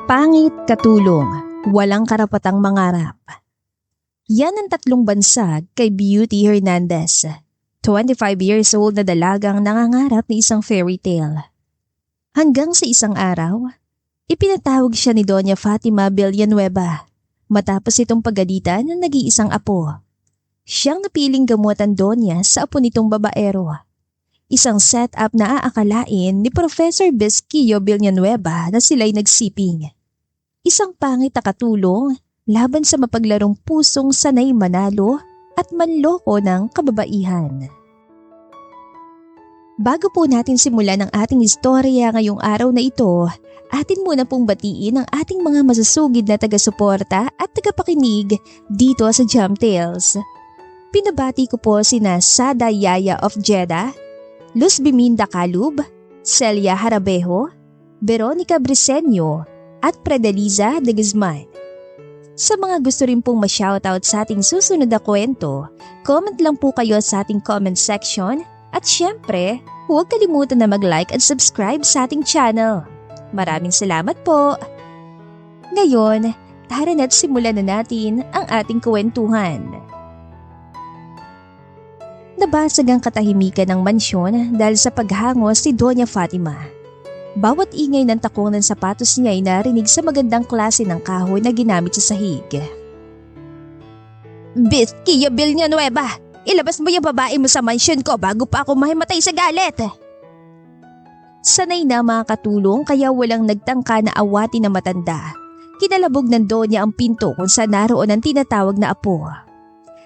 Pangit katulong, walang karapatang mangarap. Yan ang tatlong bansag kay Beauty Hernandez, 25 years old na dalagang nangangarap ng isang fairy tale. Hanggang sa isang araw, ipinatawag siya ni Doña Fatima Villanueva matapos itong pagalitan ng nag-iisang apo. Siyang napiling gamutan Doña sa apo nitong babaero. Isang setup na aakalain ni Professor Besquillo Villanueva na sila'y nagsiping. Isang pangit na katulong laban sa mapaglarong pusong sanay manalo at manloko ng kababaihan. Bago po natin simulan ang ating istorya ngayong araw na ito, atin muna pong batiin ang ating mga masusugid na taga-suporta at tagapakinig dito sa Jam Tales. Pinabati ko po sina Sada Yaya of Jeddah, Luz Biminda Calub, Celia Harabejo, Veronica Briseño at Predeliza de Guzman. Sa mga gusto rin pong ma-shoutout sa ating susunod na kwento, comment lang po kayo sa ating comment section at syempre, huwag kalimutan na mag-like at subscribe sa ating channel. Maraming salamat po! Ngayon, tara na't simulan na natin ang ating kwentuhan. Nabasag ang katahimikan ng mansyon dahil sa paghangos ni Doña Fatima. Bawat ingay ng takong ng sapatos niya ay narinig sa magandang klase ng kahoy na ginamit sa sahig. Besquillo Villanueva, ilabas mo yung babae mo sa mansyon ko bago pa ako mahimatay sa galit! Sanay na mga katulong kaya walang nagtangka na awati na matanda. Kinalabog ng Doña ang pinto kung saan naroon ang tinatawag na apo.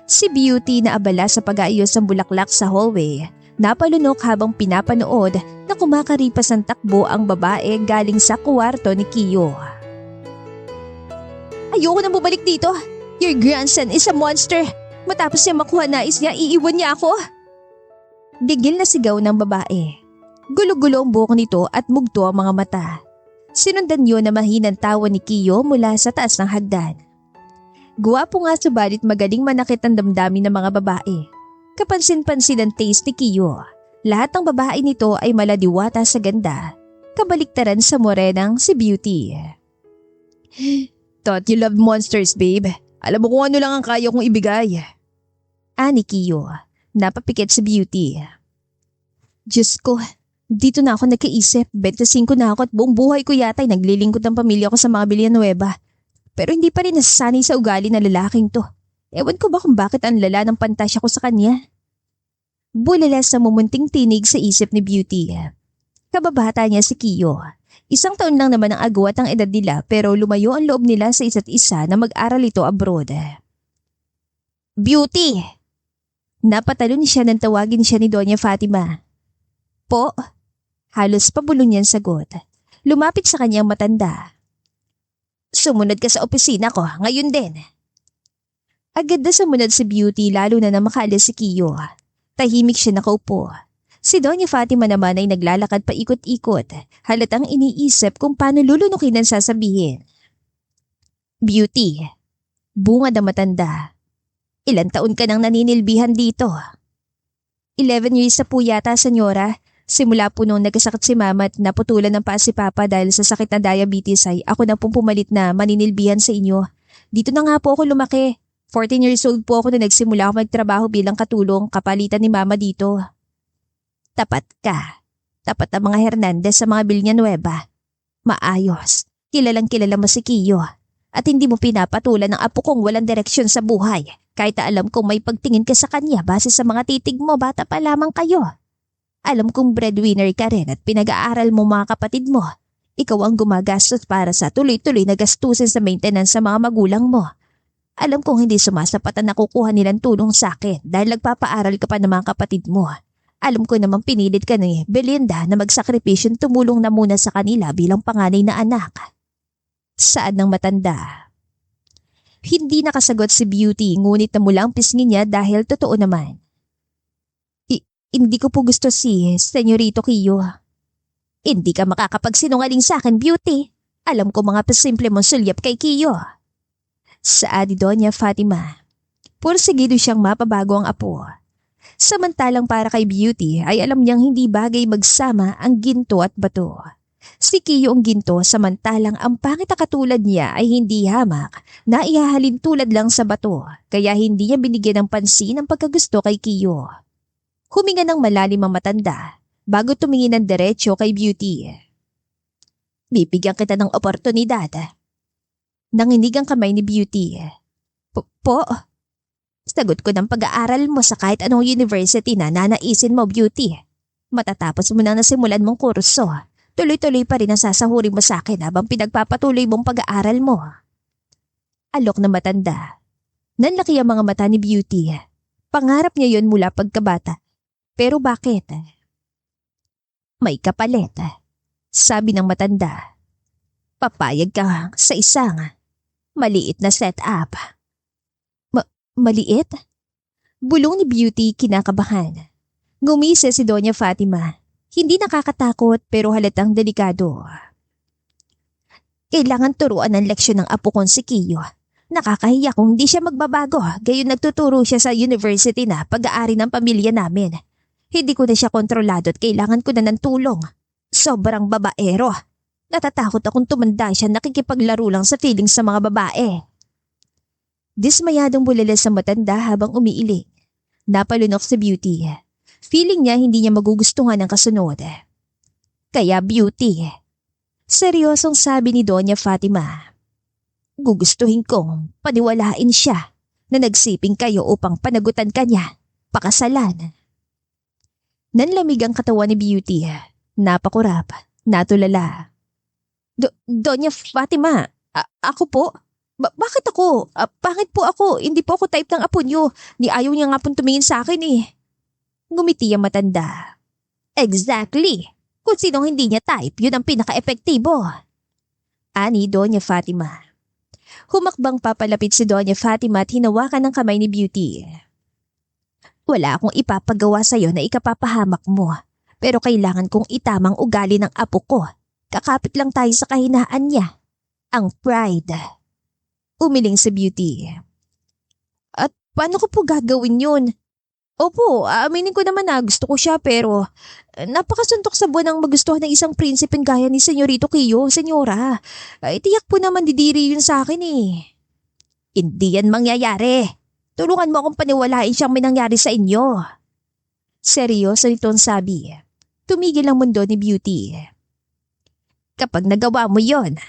Si Beauty na abala sa pag-aayos ng bulaklak sa hallway, napalunok habang pinapanood na kumakaripas ang takbo ang babae galing sa kwarto ni Kiyo. Ayoko na bumalik dito. Your grandson is a monster. Matapos niya makuha nais niya, iiwan niya ako. Gigil na sigaw ng babae. Gulo-gulo ang buhok nito at mugto ang mga mata. Sinundan yun na mahinang tawa ni Kiyo mula sa taas ng hagdan. Guwapo nga subalit magaling manakit ang damdamin ng mga babae. Kapansin-pansin ang taste ni Kiyo. Lahat ng babae nito ay maladiwata sa ganda. Kabaliktaran sa morenang si Beauty. Thought you loved monsters, babe. Alam mo kung ano lang ang kaya kong ibigay. Ani Kiyo, napapikit si Beauty. Diyos ko, dito na ako nagkaisip. 25 na ako at buong buhay ko yata ay naglilingkod ng pamilya ko sa mga Villanueva. Pero hindi pa rin nasasanay sa ugali na lalaking to. Ewan ko ba kung bakit ang lala ng pantasya ko sa kanya? Bulala sa mumunting tinig sa isip ni Beauty. Kababata niya si Kiyo. 1 taon lang naman ang agwat ang edad nila pero lumayo ang loob nila sa isa't isa na mag-aral ito abroad. Beauty! Napatalon siya nang tawagin siya ni Doña Fatima. Po? Halos pabulong niyang sagot. Lumapit sa kanyang matanda. Sumunod ka sa opisina ko, ngayon din. Agad na sumunod si Beauty lalo na makaalis si Kiyo. Tahimik siya nakaupo. Si Doña Fatima naman ay naglalakad pa ikot-ikot, halatang iniisip kung paano lulunukin ang sasabihin. Beauty, bungad ang matanda. Ilan taon ka nang naninilbihan dito? 11 years na po yata, senyora. Simula po nung nagkasakit si mama at naputulan ng paa si papa dahil sa sakit na diabetes ay ako na pong pumalit na maninilbihan sa inyo. Dito na nga po ako lumaki. 14 years old po ako na nagsimula ako magtrabaho bilang katulong kapalitan ni mama dito. Tapat ka. Tapat ang mga Hernandez sa mga Villanueva. Maayos. Kilalang kilala mo si Kiyo. At hindi mo pinapatulan ng apo kong walang direksyon sa buhay. Kahit alam kong may pagtingin ka sa kanya base sa mga titig mo, bata pa lamang kayo. Alam kong breadwinner ka rin at pinag-aaral mo mga kapatid mo. Ikaw ang gumagastos para sa tuloy-tuloy na gastusin sa maintenance sa mga magulang mo. Alam kong hindi sumasapat ang nakukuha nilang tulong sa akin dahil nagpapaaral ka pa ng mga kapatid mo. Alam ko namang pinilit ka ni Belinda na magsakripisyon tumulong na muna sa kanila bilang panganay na anak. Saan ng matanda? Hindi nakasagot si Beauty ngunit namula ang pisngi niya dahil totoo naman. Hindi ko po gusto si Senyorito Kiyo. Hindi ka makakapagsinungaling sa akin, Beauty. Alam ko mga pasimple mong sulyap kay Kiyo. Saad ni Doña Fatima. Pursigido siyang mapabago ang apo. Samantalang para kay Beauty ay alam niyang hindi bagay magsama ang ginto at bato. Si Kiyo ang ginto samantalang ang pangit na katulad niya ay hindi hamak na ihahalin tulad lang sa bato kaya hindi niya binigyan ng pansin ang pagkagusto kay Kiyo. Huminga ng malalim ang matanda bago tumingin ng diretsyo kay Beauty. Bibigyan kita ng oportunidad. Nanginig ang kamay ni Beauty. Po? Sagot ko ng pag-aaral mo sa kahit anong university na nanaisin mo, Beauty. Matatapos mo na nasimulan mong kurso. Tuloy-tuloy pa rin ang sasahurin mo sa akin habang pinagpapatuloy mong pag-aaral mo. Alok na matanda. Nanlaki ang mga mata ni Beauty. Pangarap niya yon mula pagkabata. Pero bakit? May kapalit. Sabi ng matanda. Papayag ka sa isang maliit na setup. Maliit? Bulong ni Beauty kinakabahan. Ngumisi si Doña Fatima. Hindi nakakatakot pero halatang delikado. Kailangan turuan ng leksyon ng apo kong si Kiyo. Nakakahiya kung hindi siya magbabago. Gayon nagtuturo siya sa university na pag-aari ng pamilya namin. Hindi ko na siya kontrolado at kailangan ko na ng tulong. Sobrang babaero. Natatakot akong tumanda siya nakikipaglaro lang sa feelings sa mga babae. Dismayadong bulala sa matanda habang umiiling. Napalunok si Beauty. Feeling niya hindi niya magugustuhan ang kasunod. Kaya Beauty, seryosong sabi ni Doña Fatima. Gugustuhin kong paniwalain siya na nagsiping kayo upang panagutan ka niya, pakasalan. Nanlamig ang katawan ni Beauty. Napakurap, natulala. Doña Fatima, ako po? Bakit ako? Pangit po ako, hindi po ako type ng apo niyo. Ni ayaw niya nga pong tumingin sa akin eh. Ngumiti ang matanda. Exactly. Kung sinong hindi niya type, yun ang pinaka-epektibo. Ani Doña Fatima. Humakbang papalapit si Doña Fatima at hinawakan ng kamay ni Beauty. Wala akong ipapagawa sa'yo na ikapapahamak mo. Pero kailangan kong itamang ugali ng apo ko. Kakapit lang tayo sa kahinaan niya. Ang pride. Umiling si Beauty. At paano ko po gagawin yun? Opo, aaminin ko naman na gusto ko siya pero napakasuntok sa buwan ang magustuhan ng isang prinsipeng gaya ni Senyorito Kiyo, Senyora. Tiyak po naman didiri yun sa akin eh. Hindi yan mangyayari. Tulungan mo akong paniwalain siyang may nangyari sa inyo. Seryoso nitong sabi. Tumigil ang mundo ni Beauty. Kapag nagawa mo yon,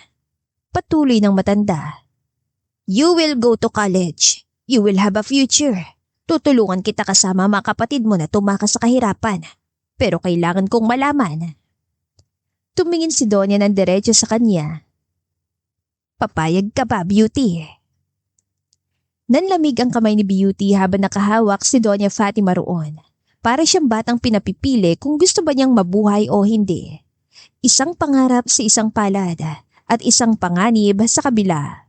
patuloy ng matanda. You will go to college. You will have a future. Tutulungan kita kasama mga kapatid mo na tumakas sa kahirapan. Pero kailangan kong malaman. Tumingin si Donya ng diretso sa kanya. Papayag ka ba, Beauty? Nanlamig ang kamay ni Beauty habang nakahawak si Doña Fatima roon. Para siyang batang pinapipili kung gusto ba niyang mabuhay o hindi. Isang pangarap sa isang palad at isang panganib sa kabila.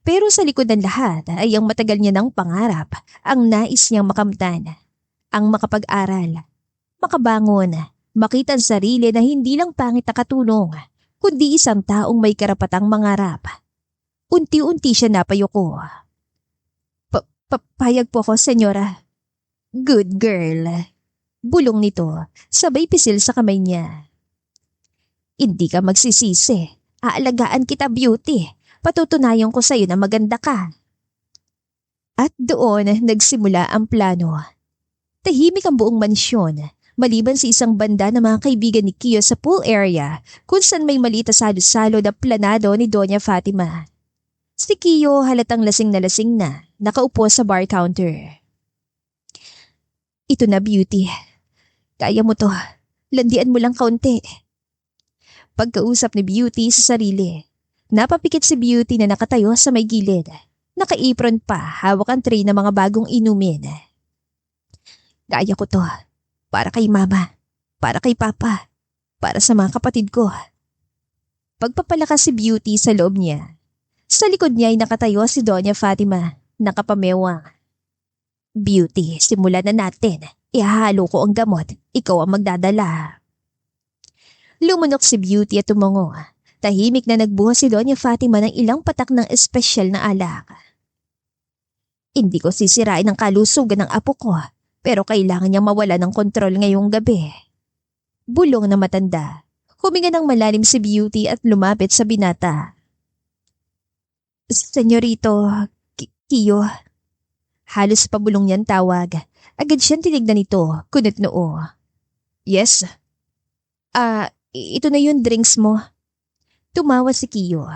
Pero sa likod ng lahat ay ang matagal niya ng pangarap, ang nais niyang makamtan, ang makapag-aral, makabangon, makita ang sarili na hindi lang pangit na katulong, kundi isang taong may karapatang mangarap. Unti-unti siya napayuko. Papayag po ako, senyora. Good girl. Bulong nito, sabay pisil sa kamay niya. Hindi ka magsisisi. Aalagaan kita, Beauty. Patutunayan ko sa'yo na maganda ka. At doon nagsimula ang plano. Tahimik ang buong mansyon, maliban sa isang banda ng mga kaibigan ni Kiyo sa pool area kung saan may maliit na salo-salo na planado ni Doña Fatima. Si Kiyo halatang lasing na, nakaupo sa bar counter. Ito na, Beauty. Kaya mo to. Landian mo lang kaunti. Pagkausap ni Beauty sa sarili. Napapikit si Beauty na nakatayo sa may gilid. Naka-apron pa, hawak ang tray ng mga bagong inumin. Kaya ko to. Para kay mama. Para kay papa. Para sa mga kapatid ko. Pagpapalakas si Beauty sa loob niya. Sa likod niya ay nakatayo si Doña Fatima. Nakapamewang. Beauty, simulan na natin. Ihahalo ko ang gamot. Ikaw ang magdadala. Lumunok si Beauty at tumungo. Tahimik na nagbuhos si Doña Fatima ng ilang patak ng espesyal na alak. Hindi ko sisirain ang kalusugan ng apo ko, pero kailangan niyang mawala ng kontrol ngayong gabi. Bulong na matanda. Huminga ng malalim si Beauty at lumapit sa binata. Senyorito, Kiyo. Halos pabulong niyang tawag. Agad siyang tinignan nito, kunot noo. Yes? Ito na yung drinks mo. Tumawa si Kiyo.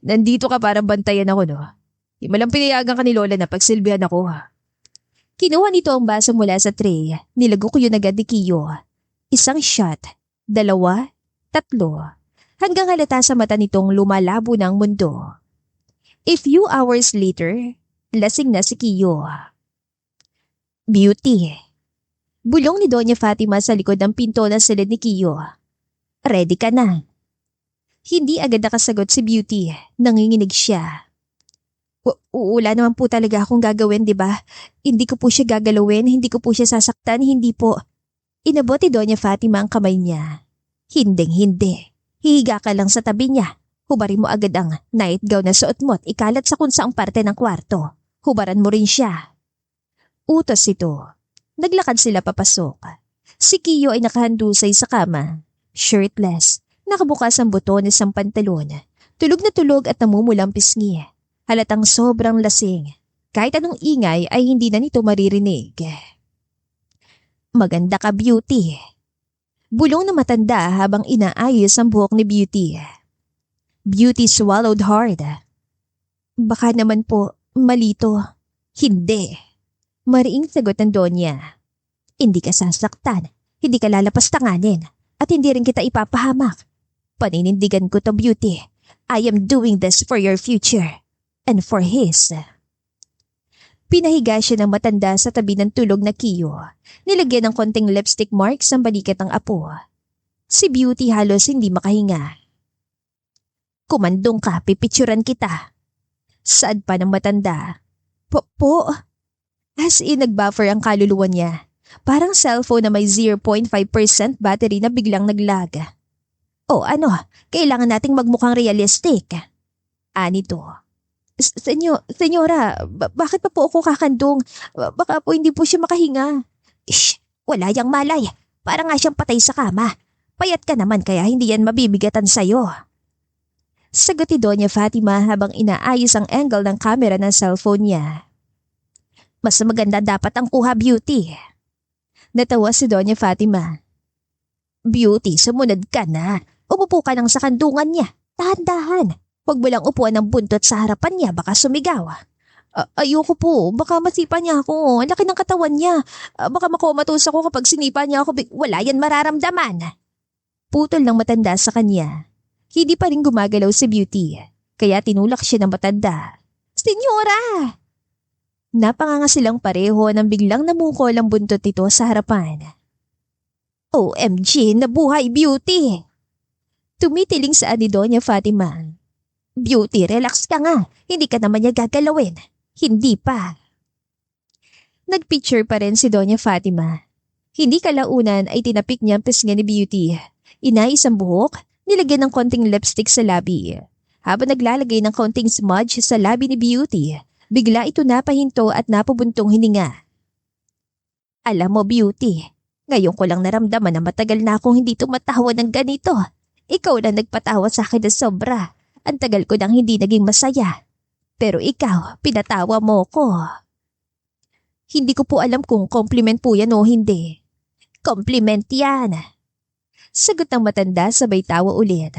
Nandito ka para bantayan ako, no? Di malang pinayagan ka ni Lola na pagsilbihan ako. Kinuha nito ang baso mula sa tray. Nilago ko yun agad ni Kiyo. Isang shot, 2, 3. Hanggang halata sa mata nitong lumalabo ng mundo. A few hours later, lasing na si Kiyo. Beauty. Bulong ni Doña Fatima sa likod ng pinto na silid ni Kiyo. Ready ka na? Hindi agad nakasagot si Beauty. Nanginginig siya. Wala naman po talaga akong gagawin, di ba? Hindi ko po siya gagalawin, hindi ko po siya sasaktan, hindi po. Inabot ni Doña Fatima ang kamay niya. Hinding-hindi. Hihiga ka lang sa tabi niya. Hubarin mo agad ang nightgown na suot mo at ikalat sa kung saang parte ng kwarto. Hubaran mo rin siya. Utos ito. Naglakad sila papasok. Si Kiyo ay nakahandusay sa kama. Shirtless. Nakabukas ang butones ng pantalon. Tulog na tulog at namumulang pisngi. Halatang sobrang lasing. Kahit anong ingay ay hindi na nito maririnig. Maganda ka, Beauty. Bulong na matanda habang inaayos ang buhok ni Beauty. Beauty swallowed hard. Baka naman po, malito. Hindi. Mariing sagot ng Donya. Hindi ka sasaktan, hindi ka lalapastanganin, at hindi rin kita ipapahamak. Paninindigan ko to, Beauty. I am doing this for your future. And for his. Pinahiga siya ng matanda sa tabi ng tulog na Kiyo. Nilagyan ng konting lipstick marks ang balikat ng apo. Si Beauty halos hindi makahinga. Kumandong ka, pipicturan kita. Saad pa ng matanda. Po? As in nag-buffer ang kaluluwa niya. Parang cellphone na may 0.5% battery na biglang naglag. O ano, kailangan nating magmukhang realistic. Anito. Senyora, bakit pa po ako kakandong? Baka po hindi po siya makahinga. Ish, wala yang malay. Para nga siyang patay sa kama. Payat ka naman kaya hindi yan mabibigatan sa'yo. Sagot ni Doña Fatima habang inaayos ang angle ng camera ng cellphone niya. Mas maganda dapat ang kuha, Beauty. Natawa si Doña Fatima. Beauty, sumunod ka na. Umupo ka nang sa kandungan niya. Dahan-dahan. Huwag mo lang upuan ng buntot sa harapan niya, baka sumigaw. Ayoko po, baka masipa niya ako. Ang laki ng katawan niya. Baka makomatos ako kapag sinipa niya ako. Wala yan mararamdaman. Putol ng matanda sa kanya. Hindi pa rin gumagalaw si Beauty, kaya tinulak siya ng matanda. Senyora! Napanganga silang pareho nang biglang namukol ang buntot nito sa harapan. OMG, nabuhay, Beauty! Tumitiling sa ni Doña Fatima. Beauty, relax ka nga. Hindi ka naman niya gagalawin. Hindi pa. Nagpicture pa rin si Doña Fatima. Hindi kalaunan ay tinapik niya ang pisnga ni Beauty. Inayos ang buhok, nilagyan ng konting lipstick sa labi. Habang naglalagay ng konting smudge sa labi ni Beauty, bigla ito napahinto at napabuntong hininga. Alam mo, Beauty, ngayon ko lang naramdaman na matagal na akong hindi tumatawa ng ganito. Ikaw lang nagpatawa sa akin na sobra. Ang tagal ko nang hindi naging masaya. Pero ikaw, pinatawa mo ko. Hindi ko po alam kung compliment po yan o hindi. Compliment yan. Sagot ng matanda sabay tawa ulit.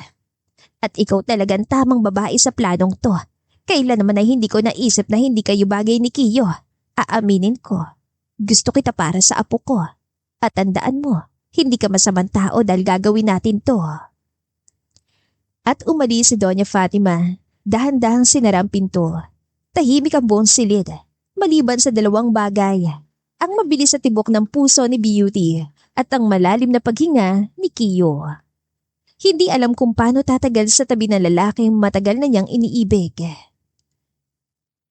At ikaw talagang tamang babae sa planong to. Kailan naman ay hindi ko naisip na hindi kayo bagay ni Kiyo. Aaminin ko. Gusto kita para sa apo ko. At tandaan mo, hindi ka masamang tao dahil gagawin natin to. At umalis si Doña Fatima. Dahan-dahang sinara ang pinto. Tahimik ang buong silid. Maliban sa dalawang bagay. Ang mabilis sa tibok ng puso ni Beauty at ang malalim na paghinga ni Kiyo. Hindi alam kung paano tatagal sa tabi ng lalaking matagal na niyang iniibig.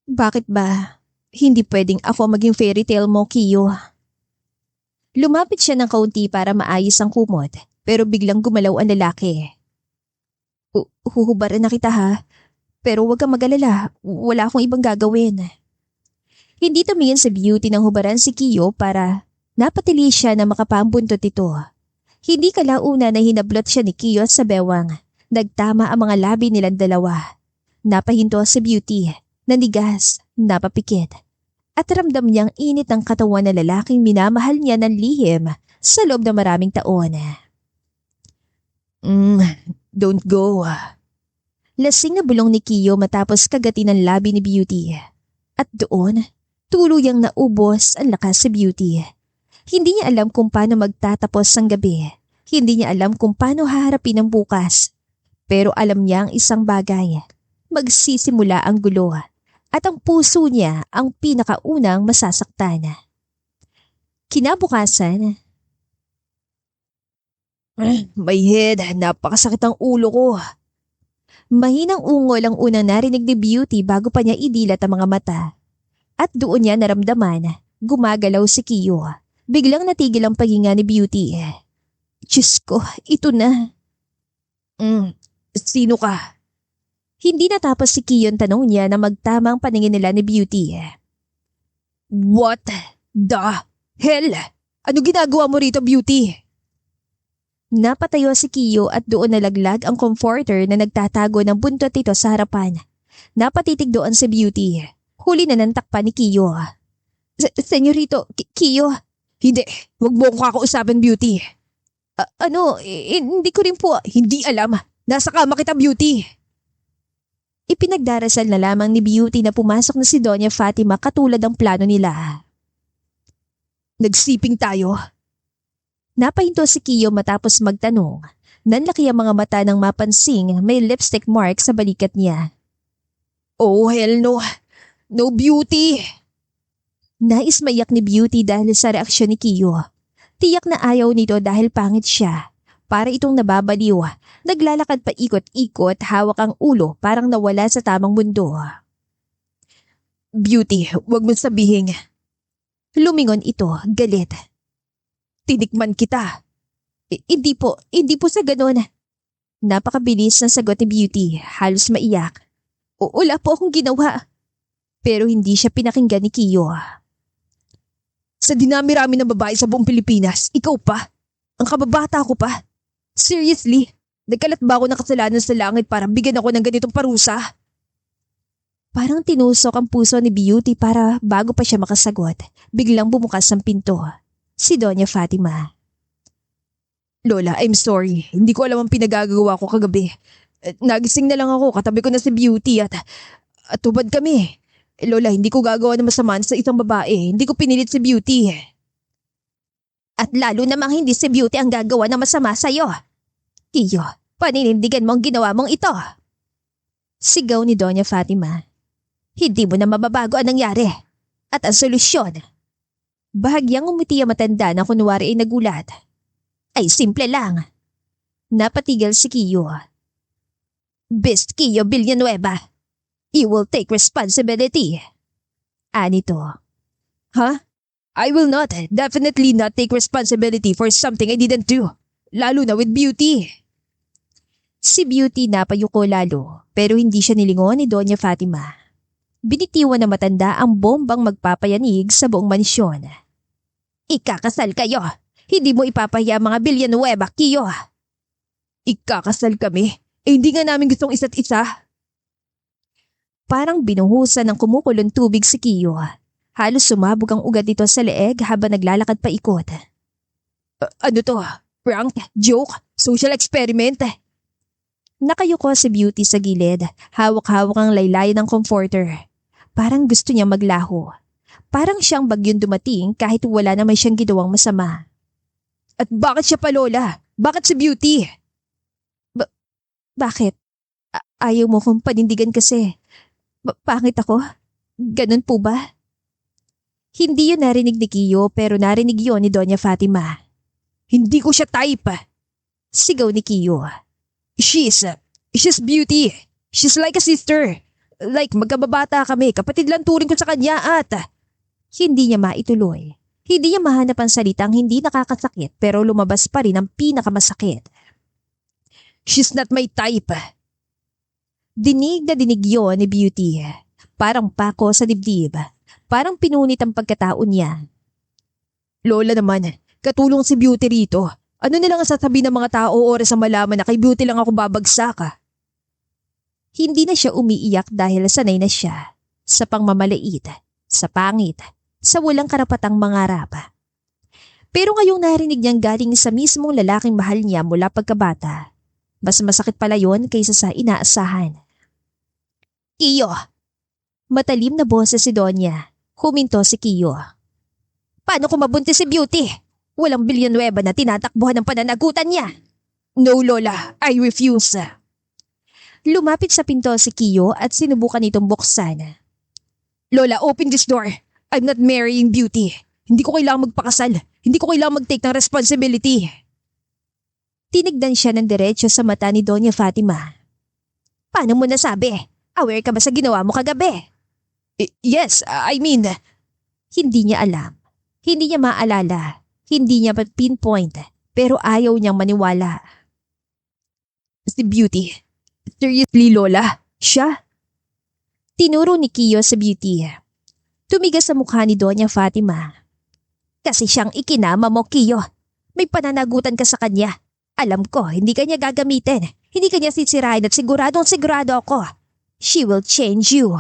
Bakit ba? Hindi pwedeng ako maging fairy tale mo, Kiyo. Lumapit siya ng kaunti para maayos ang kumot, pero biglang gumalaw ang lalaki. Huhubaran na kita ha, pero huwag kang mag-alala, wala akong ibang gagawin. Hindi tumingin sa Beauty ng hubaran si Kiyo para napatili siya na makapambuntot ito. Hindi kalauna na hinablot siya ni Kiyo sa bewang. Nagtama ang mga labi nilang dalawa. Napahinto si Beauty, nanigas, napapikit. At ramdam niyang init ng katawan na lalaking minamahal niya ng lihim sa loob ng maraming taon. Don't go. Lasing na bulong ni Kiyo matapos kagatin ng labi ni Beauty. At doon, tuluyang naubos ang lakas si Beauty. Hindi niya alam kung paano magtatapos ang gabi. Hindi niya alam kung paano haharapin ang bukas. Pero alam niya ang isang bagay. Magsisimula ang gulo. At ang puso niya ang pinakaunang masasaktan. Kinabukasan, my head, napakasakit ang ulo ko. Mahinang ungol ang unang narinig ni Beauty bago pa niya idilat ang mga mata. At doon niya naramdaman, gumagalaw si Kiyo. Biglang natigil ang paghinga ni Beauty. Diyos ko, ito na. Sino ka? Hindi natapos si Kiyon tanong niya na magtama ang paningin nila ni Beauty. What the hell? Ano ginagawa mo rito, Beauty? Napatayo si Kiyo at doon nalaglag ang comforter na nagtatago ng buntot nito sa harapan. Napatitig doon si Beauty. Huli na ng takpan ni Kiyo. Senyorito, Kiyo. Hindi, wag mo akong kakausapin, Beauty. Hindi ko rin po, hindi alam. Nasa kama kita, Beauty. Ipinagdarasal na lamang ni Beauty na pumasok na si Doña Fatima katulad ng plano nila. Nagsiping tayo. Napahinto si Kiyo matapos magtanong. Nanlaki ang mga mata nang mapansing may lipstick mark sa balikat niya. Oh hell no! No, Beauty! Nais maiyak ni Beauty dahil sa reaksyon ni Kiyo. Tiyak na ayaw nito dahil pangit siya. Para itong nababaliw. Naglalakad pa ikot-ikot, hawak ang ulo parang nawala sa tamang mundo. Beauty, wag mo sabihin. Lumingon ito, galit. Tinikman kita. Hindi po sa ganon. Napakabilis ng sagot ni Beauty, halos maiyak. Wala po akong ginawa. Pero hindi siya pinakinggan ni Kiyo. Sa dinami-rami ng babae sa buong Pilipinas, ikaw pa? Ang kababata ko pa? Seriously? Nagkalat ba ako ng kasalanan sa langit para bigyan ako ng ganitong parusa? Parang tinusok ang puso ni Beauty para bago pa siya makasagot, biglang bumukas ang pinto. Si Doña Fatima. Lola, I'm sorry. Hindi ko alam ang pinagagawa ko kagabi. Nagising na lang ako, katabi ko na si Beauty at tubad kami. Lola, hindi ko gagawa ng masama sa isang babae. Hindi ko pinilit si Beauty. At lalo namang hindi si Beauty ang gagawa ng masama sa'yo. Kiyo, paninindigan mo ang ginawa mong ito. Sigaw ni Doña Fatima. Hindi mo na mababago ang nangyari. At ang solusyon. Bahagyang umiti ang matanda na kunwari ay nagulat. Ay simple lang. Napatigil si Kiyo. Best Kiyo Villanueva. You will take responsibility. Anito. Huh? I will definitely not take responsibility for something I didn't do. Lalo na with Beauty. Si Beauty napayuko lalo, pero hindi siya nilingon ni Doña Fatima. Binitiwan na matanda ang bombang magpapayanig sa buong mansyon. Ikakasal kayo. Hindi mo ipapahiya mga Villanueva, Kiyo. Ikakasal kami? Hindi nga namin gustong isa't isa. Parang binuhusan ng kumukulong tubig si Kiyo. Halos sumabog ang ugat nito sa leeg habang naglalakad pa ikot. Ano to? Prank? Joke? Social experiment? Nakayuko si Beauty sa gilid. Hawak-hawak ang laylayan ng comforter. Parang gusto niya maglaho. Parang siyang bagyong dumating kahit wala naman siyang ginawang masama. At bakit siya pa, Lola? Bakit si Beauty? Bakit? Ayaw mo kong panindigan kasi. Pangit ako? Ganun po ba? Hindi yun narinig ni Kiyo pero narinig yun ni Doña Fatima. Hindi ko siya type. Sigaw ni Kiyo. She's Beauty. She's like a sister. Like magkababata kami, kapatid lang turing ko sa kanya at... Hindi niya maituloy. Hindi niya mahanap ang salitang hindi nakakasakit pero lumabas pa rin ang pinakamasakit. She's not my type. Dinig na dinig yun ni Beauty. Parang pako sa dibdib. Parang pinunit ang pagkatao niya. Lola naman, katulong si Beauty rito. Ano nilang sasabihin ng mga tao oras ang malaman na kay Beauty lang ako babagsak? Hindi na siya umiiyak dahil sanay na siya sa pangmamaliit, sa pangit, sa walang karapatang mangarap. Pero ngayong narinig niyang galing sa mismong lalaking mahal niya mula pagkabata, mas masakit pala yon kaysa sa inaasahan. Kiyo! Matalim na boses si Donya. Huminto si Kiyo. Paano kung mabuntis si Beauty? Walang Villanueva na tinatakbuhan ng pananagutan niya. No, Lola, I refuse. Lumapit sa pinto si Kiyo at sinubukan itong buksan. Lola, open this door. I'm not marrying Beauty. Hindi ko kailangang magpakasal. Hindi ko kailangang mag-take ng responsibility. Tinignan siya ng diretso sa mata ni Doña Fatima. Paano mo nasabi? Aware ka ba sa ginawa mo kagabi? Yes, I mean... Hindi niya alam. Hindi niya maalala. Hindi niya pinpoint. Pero ayaw niyang maniwala. Si Beauty. Seriously, Lola? Siya? Tinuro ni Kiyo sa Beauty. Tumigas sa mukha ni Doña Fatima. Kasi siyang ikinama mo, Kiyo. May pananagutan ka sa kanya. Alam ko, hindi kanya gagamitin. Hindi kanya sisirain at sigurado ako. She will change you.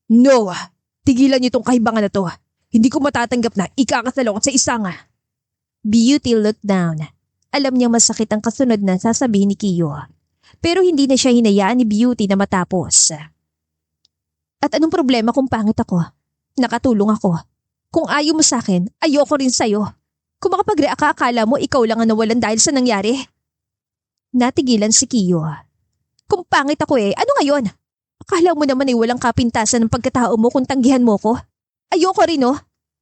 No! Tigilan niyo tong kahibangan na to. Hindi ko matatanggap na ikakasal ako sa isang. Beauty looked down. Alam niyang masakit ang kasunod na sasabihin ni Kiyo. Pero hindi na siya hinayaan ni Beauty na matapos. At anong problema kung pangit ako? Nakatulong ako. Kung ayaw mo sa akin, ayoko rin sa'yo. Kung makapag-react ka, akala mo ikaw lang ang nawalan dahil sa nangyari. Natigilan si Kiyo. Kung pangit ako ano ngayon? Akala mo naman walang kapintasan ng pagkatao mo kung tanggihan mo ko? Ayoko rin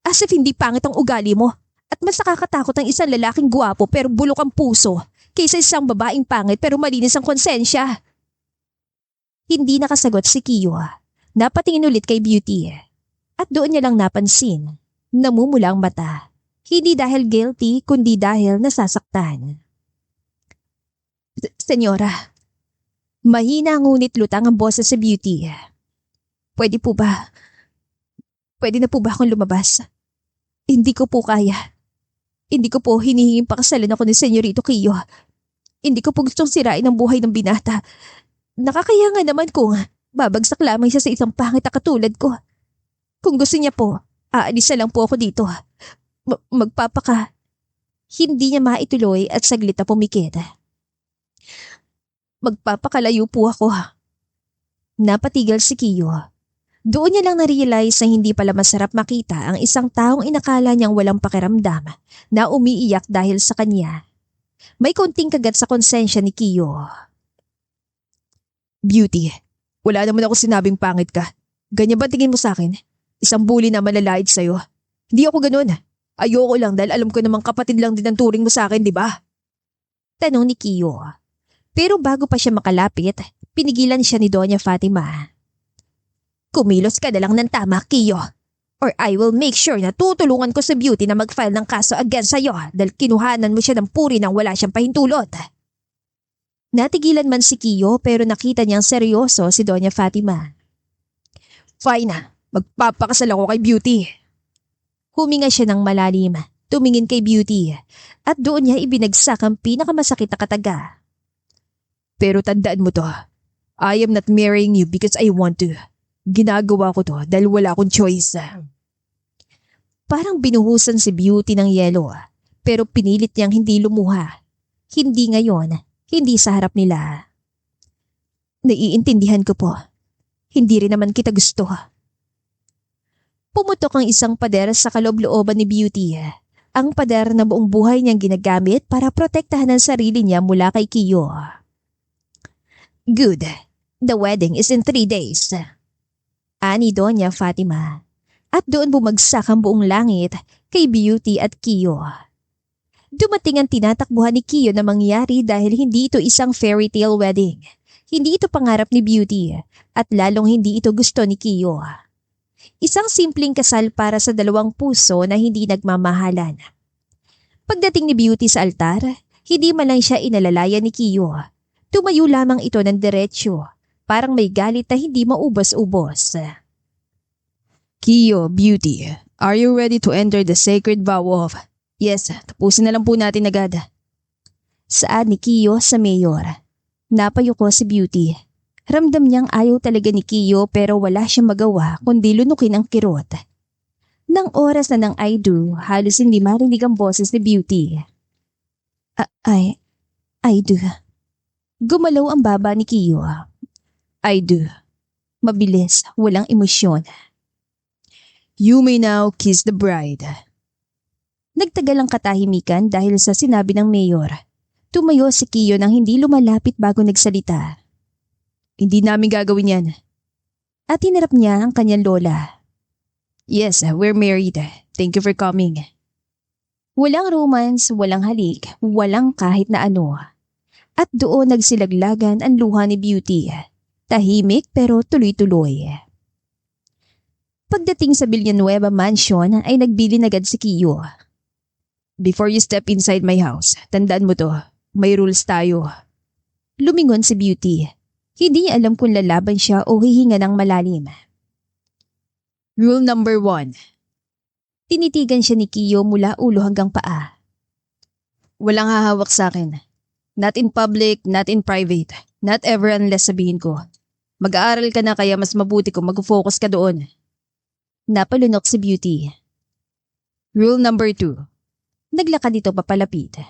As if hindi pangit ang ugali mo. At mas nakakatakot ang isang lalaking guwapo pero bulok ang puso kaysa isang babaeng pangit pero malinis ang konsensya. Hindi nakasagot si Kiyo. Napatingin ulit kay Beauty. At doon niya lang napansin. Namumula ang mata. Hindi dahil guilty kundi dahil nasasaktan. Senyora. Mahina ngunit lutang ang boses sa Beauty. Pwede na po ba akong lumabas? Hindi ko po kaya. Hindi ko po hinihinging pakasalan ako ni Senyorito Kiyo. Hindi ko po gustong sirain ang buhay ng binata. Nakakaya nga naman kung babagsak lamang siya sa isang pangit na katulad ko. Kung gusto niya po, aalis na lang po ako dito. Magpapaka. Hindi niya maituloy at saglit na pumikit. Magpapakalayo po ako. Napatigal si Kiyo. Doon niya lang na-realize na hindi pala masarap makita ang isang taong inakala niyang walang pakiramdam na umiiyak dahil sa kanya. May konting kagat sa konsensya ni Kiyo. Beauty, wala naman ako sinabing pangit ka. Ganyan ba tingin mo sa akin? Isang bully na malalait sa'yo. Hindi ako ganun. Ayoko lang dahil alam ko namang kapatid lang din ang turing mo sa akin, di ba? Tanong ni Kiyo. Pero bago pa siya makalapit, pinigilan siya ni Doña Fatima. Kumilos ka na lang ng tama, Kiyo. Or I will make sure na tutulungan ko sa Beauty na mag-file ng kaso against sa'yo dahil kinuhanan mo siya ng puri nang wala siyang pahintulot. Natigilan man si Kiyo pero nakita niyang seryoso si Doña Fatima. Fine, magpapakasal ako kay Beauty. Huminga siya ng malalim, tumingin kay Beauty at doon niya ibinagsak ang pinakamasakit na kataga. Pero tandaan mo to, I am not marrying you because I want to. Ginagawa ko to dahil wala akong choice. Parang binuhusan si Beauty ng yelo pero pinilit niyang hindi lumuha. Hindi ngayon, hindi sa harap nila. Naiintindihan ko po. Hindi rin naman kita gusto. Pumutok ang isang pader sa kaloob-looban ni Beauty. Ang pader na buong buhay niyang ginagamit para protektahan ang sarili niya mula kay Kiyo. Good. The wedding is in 3 days. Ani Doña Fatima. At doon bumagsak ang buong langit kay Beauty at Kiyo. Dumating ang tinatakbuhan ni Kiyo na mangyari dahil hindi ito isang fairy tale wedding. Hindi ito pangarap ni Beauty at lalong hindi ito gusto ni Kiyo. Isang simpleng kasal para sa dalawang puso na hindi nagmamahalan. Pagdating ni Beauty sa altar, hindi man lang siya inalalayan ni Kiyo. Tumayo lamang ito ng diretsyo. Parang may galit na hindi maubos-ubos. Kiyo, Beauty, are you ready to enter the sacred vow of... Yes, tapusin na lang po natin agad. Saan ni Kiyo sa mayor? Napayuko si Beauty. Ramdam niyang ayaw talaga ni Kiyo pero wala siyang magawa kundi lunukin ang kirot. Nang oras na ng I do, halos hindi marinig ang boses ni Beauty. I do. Gumalaw ang baba ni Kiyo. I do. Mabilis, walang emosyon. You may now kiss the bride. Nagtagal ang katahimikan dahil sa sinabi ng mayor. Tumayo si Kiyo nang hindi lumalapit bago nagsalita. Hindi namin gagawin yan. At hinarap niya ang kanyang lola. Yes, we're married. Thank you for coming. Walang romance, walang halik, walang kahit na ano. At doon nagsilaglagan ang luha ni Beauty. Tahimik pero tuloy-tuloy. Pagdating sa Villanueva Mansion ay nagbili agad si Kiyo. Before you step inside my house, tandaan mo to, may rules tayo. Lumingon si Beauty. Hindi niya alam kung lalaban siya o hihinga ng malalim. Rule number 1. Tinitigan siya ni Kiyo mula ulo hanggang paa. Walang hahawak sa akin. Not in public, not in private, not ever unless sabihin ko. Mag-aaral ka na kaya mas mabuti kung mag-focus ka doon. Napalunok si Beauty. Rule number 2. Naglakad dito papalapit.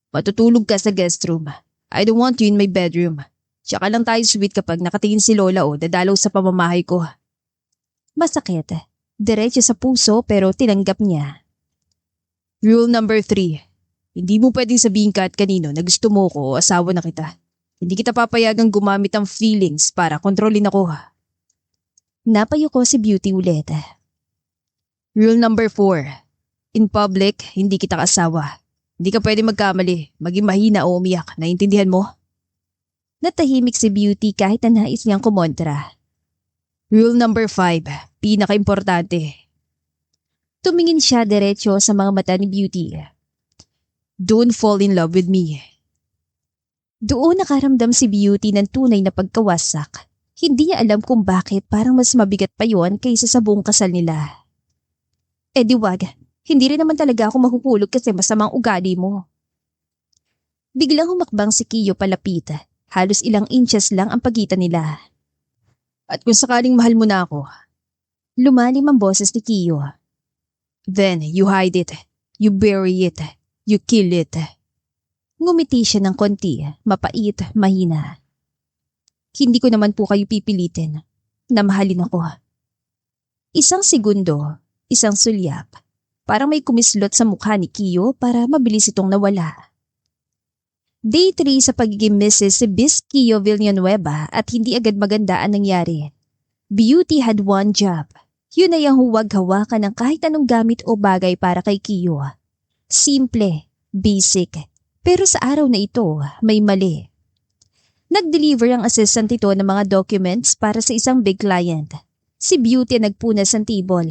Matutulog ka sa guest room. I don't want you in my bedroom. Tsaka lang tayo sweet kapag nakatingin si Lola o dadalaw sa pamamahay ko. Masakit. Diretso sa puso pero tinanggap niya. Rule number 3. Hindi mo pwedeng sabihin kahit kanino na gusto mo ko o asawa na kita. Hindi kita papayagang gumamit ang feelings para kontrolin ako. Napayuko si Beauty ulit. Rule number 4. In public, hindi kita kasawa. Hindi ka pwede magkamali, maging mahina o umiyak. Naintindihan mo? Natahimik si Beauty kahit na nais niyang kumontra. Rule number 5. Pinaka-importante. Tumingin siya diretso sa mga mata ni Beauty. Don't fall in love with me. Doon nakaramdam si Beauty ng tunay na pagkawasak. Hindi niya alam kung bakit parang mas mabigat pa yon kaysa sa buong kasal nila. Eh di wag, hindi rin naman talaga ako mahuhulog kasi masamang ugali mo. Biglang humakbang si Kiyo palapit. Halos ilang inches lang ang pagitan nila. At kung sakaling mahal mo na ako. Lumalim ang boses ni Kiyo. Then you hide it, you bury it, you kill it. Ngumiti siya ng konti, mapait, mahina. Hindi ko naman po kayo pipilitin na mahalin ako. Isang segundo, isang sulyap. Parang may kumislot sa mukha ni Kiyo para mabilis itong nawala. Day 3 sa pagiging Mrs. si Miss Kiyo Villanueva at hindi agad maganda ang nangyari. Beauty had one job. Yun ay ang huwag-hawakan ng kahit anong gamit o bagay para kay Kiyo. Simple, basic. Pero sa araw na ito, may mali. Nag-deliver ang assistant ito ng mga documents para sa isang big client. Si Beauty nagpunas ng tibol.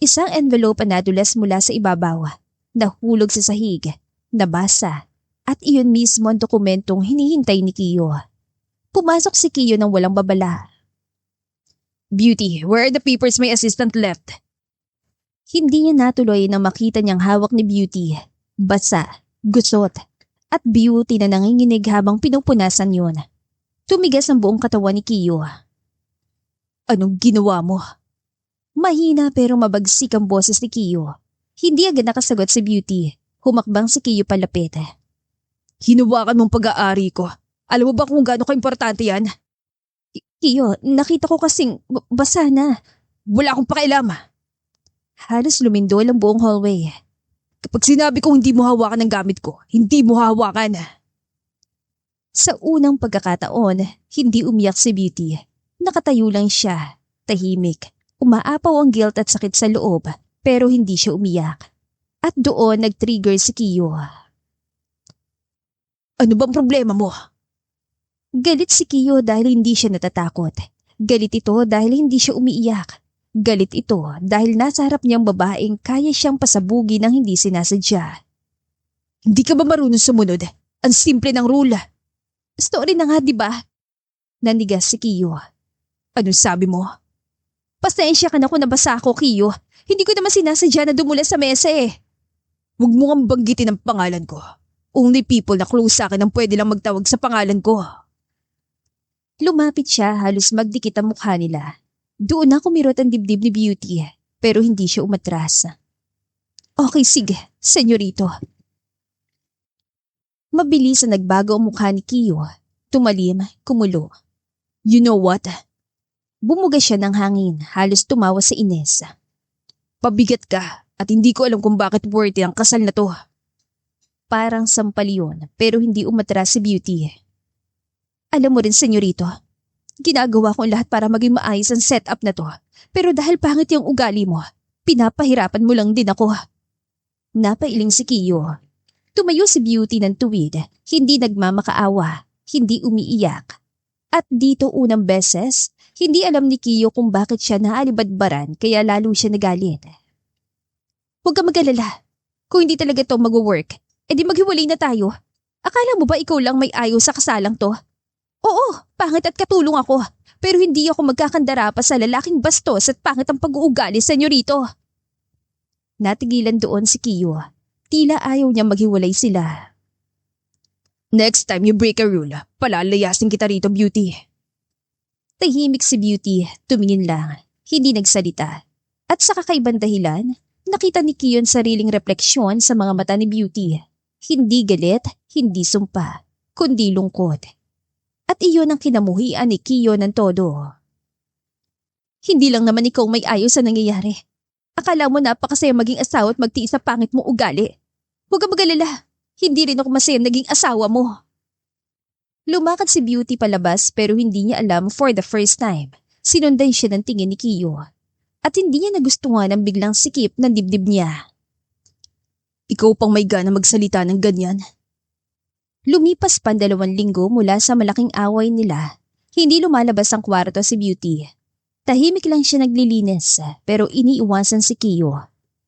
Isang envelope ang nadulas mula sa ibabaw. Nahulog sa sahig. Nabasa. At iyon mismo ang dokumentong hinihintay ni Kiyo. Pumasok si Kiyo nang walang babala. Beauty, where are the papers my assistant left? Hindi niya natuloy nang makita niyang hawak ni Beauty. Basa, gusot, at Beauty na nanginginig habang pinupunasan yun. Tumigas ang buong katawan ni Kiyo. Anong ginawa mo? Mahina pero mabagsik ang boses ni Kiyo. Hindi agad nakasagot si Beauty. Humakbang si Kiyo palapit. Hinawakan mong pag-aari ko. Alam mo ba kung gaano ka-importante yan? Kiyo, nakita ko kasing basa na. Wala akong pakialam. Halos lumindol ang buong hallway. Kapag sinabi kong hindi mo hawakan ang gamit ko, hindi mo hawakan. Sa unang pagkakataon, hindi umiyak si Beauty. Nakatayo lang siya, tahimik. Umaapaw ang guilt at sakit sa loob, pero hindi siya umiyak. At doon nag-trigger si Kiyo. Ano bang problema mo? Galit si Kiyo dahil hindi siya natatakot. Galit ito dahil hindi siya umiiyak. Galit ito dahil nasa harap niyang babaeng kaya siyang pasabugi ng hindi sinasadya. Hindi ka ba marunong sumunod? Ang simple ng rule. Story na nga, di ba? Nanigas si Kiyo. Anong sabi mo? Pasensya ka na kung nabasa ako, Kiyo. Hindi ko naman sinasadya na dumulas sa mesa eh. Huwag mo kang banggitin ang pangalan ko. Only people na close sa akin ang pwede lang magtawag sa pangalan ko. Lumapit siya, halos magdikit ang mukha nila. Doon na kumirot ang dibdib ni Beauty, pero hindi siya umatras. Okay, sige, senyorito. Mabilis na nagbago ang mukha ni Kiyo. Tumalim, kumulo. You know what? Bumuga siya ng hangin, halos tumawa sa Ines. Pabigat ka at hindi ko alam kung bakit worthy ang kasal na to. Parang sampal yun, pero hindi umatras si Beauty. Alam mo rin, senyorito, ginagawa ko ang lahat para maging maayos ang setup na to. Pero dahil pangit yung ugali mo, pinapahirapan mo lang din ako. Napailing si Kiyo. Tumayo si Beauty ng tuwid, hindi nagmamakaawa, hindi umiiyak. At dito unang beses, hindi alam ni Kiyo kung bakit siya naalibadbaran kaya lalo siya nagalit. Huwag ka mag-alala. Kung hindi talaga to mag-work, edi maghiwalay na tayo. Akala mo ba ikaw lang may ayaw sa kasalang to? Oo, pangit at katulong ako. Pero hindi ako magkakandara pa sa lalaking bastos at pangit ang pag-uugali, senyorito. Natigilan doon si Kiyo. Tila ayaw niya maghiwalay sila. Next time you break a rule, palalayasin kita rito, Beauty. Tahimik si Beauty, tumingin lang, hindi nagsalita. At sa kakaibang dahilan, nakita ni Kiyo ang sariling refleksyon sa mga mata ni Beauty. Hindi galit, hindi sumpa, kundi lungkot. At iyon ang kinamuhian ni Kiyo ng todo. Hindi lang naman ikaw may ayos sa nangyayari. Akala mo napakasaya maging asawa at magtiis sa pangit mong ugali. Huwag kang mag-alala. Hindi rin ako masaya naging asawa mo. Lumakad si Beauty palabas pero hindi niya alam for the first time. Sinundan siya ng tingin ni Kiyo. At hindi niya nagustuhan ang biglang sikip ng dibdib niya. Ikaw pang may gana magsalita ng ganyan. Lumipas pa 2 linggo mula sa malaking away nila. Hindi lumalabas ang kwarto si Beauty. Tahimik lang siya naglilinis pero iniiwasan si Kiyo.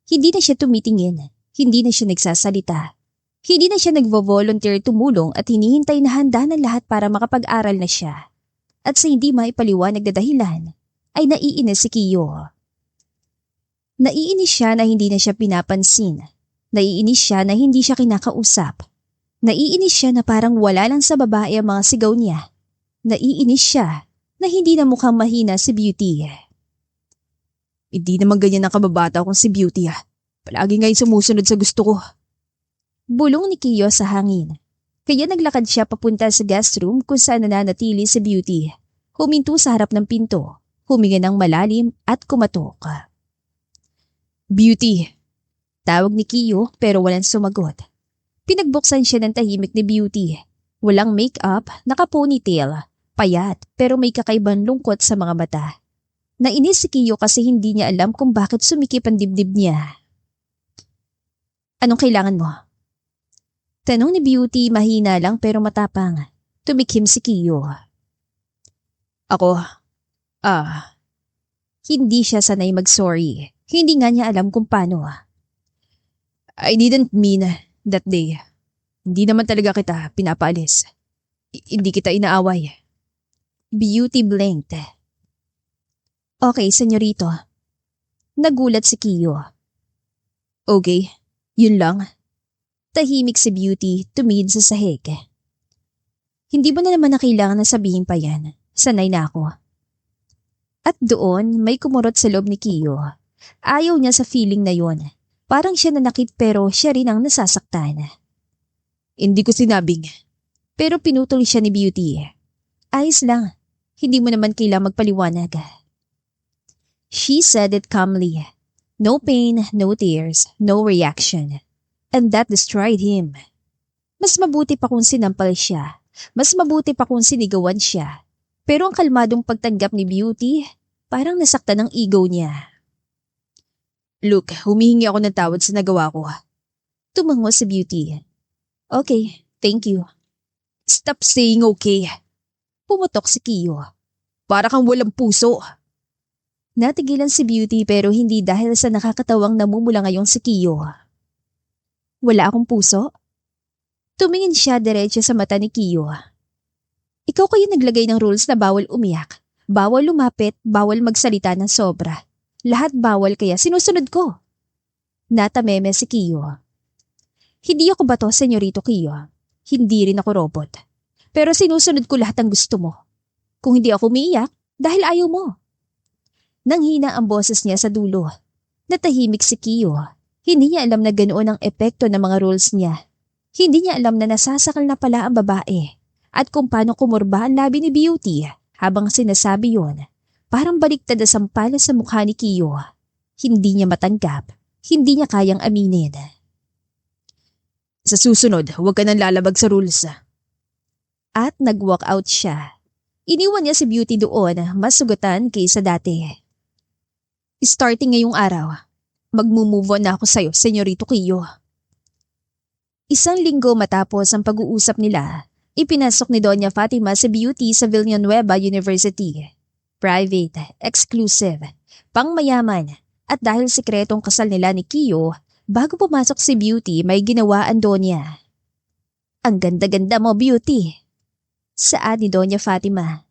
Hindi na siya tumitingin, hindi na siya nagsasalita. Hindi na siya nagvo-volunteer tumulong at hinihintay na handa ng lahat para makapag-aral na siya. At sa hindi maipaliwanag na dahilan, ay naiinis si Kiyo. Naiinis siya na hindi na siya pinapansin. Naiinis siya na hindi siya kinakausap. Naiinis siya na parang wala lang sa babae ang mga sigaw niya. Naiinis siya na hindi na mukhang mahina si Beauty. Hindi naman ganyan ang kababata kong si Beauty. Palagi ngayon sumusunod sa gusto ko. Bulong ni Kiyo sa hangin. Kaya naglakad siya papunta sa guest room kung saan nananatili si Beauty. Huminto sa harap ng pinto, huminga ng malalim at kumatok. Beauty. Tawag ni Kiyo pero walang sumagot. Pinagbuksan siya ng tahimik ni Beauty. Walang make-up, naka-ponytail, payat pero may kakaibang lungkot sa mga mata. Nainis si Kiyo kasi hindi niya alam kung bakit sumikip ang dibdib niya. Anong kailangan mo? Tanong ni Beauty mahina lang pero matapang. Tumikim si Kiyo. Ako, Hindi siya sanay mag-sorry. Hindi nga niya alam kung paano. I didn't mean that day. Hindi naman talaga kita pinapaalis. Hindi kita inaaway. Beauty blinked. Okay, senyorito. Nagulat si Kiyo. Okay, yun lang. Tahimik si Beauty, tumingin sa sahig. Hindi mo na naman na kailangan na sabihin pa yan. Sanay na ako. At doon, may kumurot sa loob ni Kiyo. Ayaw niya sa feeling na yon. Parang siya nanakit pero siya rin ang nasasaktan. Hindi ko sinabing. Pero pinutol siya ni Beauty. Ayos lang. Hindi mo naman kailangang magpaliwanag. She said it calmly. No pain, no tears, no reaction. And that destroyed him. Mas mabuti pa kung sinampal siya. Mas mabuti pa kung sinigawan siya. Pero ang kalmadong pagtanggap ni Beauty, parang nasaktan ang ego niya. Look, humihingi ako ng tawad sa nagawa ko. Tumango si Beauty. Okay, thank you. Stop saying okay. Pumutok si Kiyo. Para kang walang puso. Natigilan si Beauty pero hindi dahil sa nakakatawang namumula ngayong si Kiyo. Wala akong puso? Tumingin siya diretso sa mata ni Kiyo. Ikaw kayo naglagay ng rules na bawal umiyak, bawal lumapit, bawal magsalita ng sobra. Lahat bawal kaya sinusunod ko. Natameme si Kiyo. Hindi ako bato, Senyorito Kiyo. Hindi rin ako robot. Pero sinusunod ko lahat ng gusto mo. Kung hindi ako umiiyak, dahil ayaw mo. Nanghina ang boses niya sa dulo. Natahimik si Kiyo. Hindi niya alam na ganoon ang epekto ng mga rules niya. Hindi niya alam na nasasakal na pala ang babae at kung paano kumurba ang labi ni Beauty habang sinasabi yon. Parang baliktad na sampala sa mukha ni Kiyo. Hindi niya matanggap. Hindi niya kayang aminin. Sa susunod, huwag ka nang lalabag sa rules. At nag-walk out siya. Iniwan niya si Beauty doon, mas sugatan kaysa dati. Starting ngayong araw, magmumove on na ako sa'yo, Senyorito Kiyo. Isang linggo matapos ang pag-uusap nila, ipinasok ni Doña Fatima si Beauty sa Villanueva University. Private, exclusive, pangmayaman, at dahil sikretong kasal nila ni Kiyo, bago pumasok si Beauty may ginawaan Doña. Ang ganda-ganda mo, Beauty. Saad ni Doña Fatima.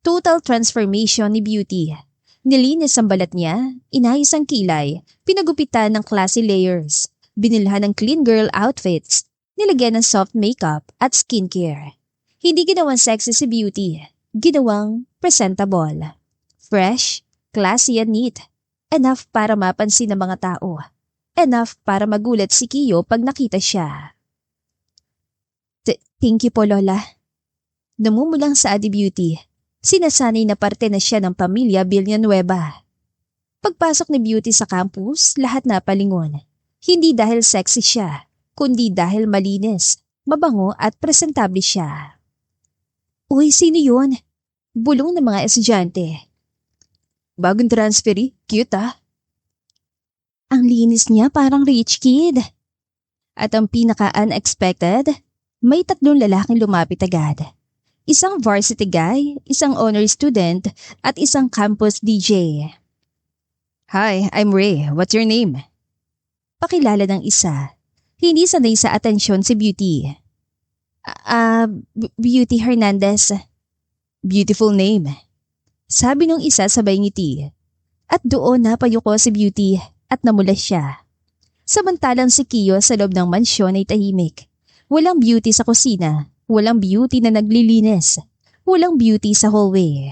Total transformation ni Beauty. Nilinis ang balat niya, inayos ang kilay, pinagupitan ng classy layers, binilhan ng clean girl outfits, nilagyan ng soft makeup at skincare. Hindi ginawang sexy si Beauty, ginawang presentable. Fresh, classy and neat. Enough para mapansin ng mga tao. Enough para magulat si Kiyo pag nakita siya. Thank you po, Lola. Namumulang sa Adi Beauty. Sinasanay na parte na siya ng pamilya Villanueva. Pagpasok ni Beauty sa campus, lahat na palingon. Hindi dahil sexy siya, kundi dahil malinis, mabango at presentable siya. Uy, sino yun? Bulong ng mga estudyante. Bagong transferee, cute ah. Ang linis niya parang rich kid. At ang pinaka-unexpected, may 3 lalaking lumapit agad. Isang varsity guy, isang honor student, at isang campus DJ. Hi, I'm Ray. What's your name? Pakilala ng isa. Hindi sanay sa atensyon si Beauty. Beauty Hernandez. Beautiful name. Sabi nung isa sabay ngiti. At doon napayuko si Beauty at namula siya. Samantalang si Kiyo sa loob ng mansyon ay tahimik. Walang beauty sa kusina. Walang beauty na naglilinis. Walang beauty sa hallway.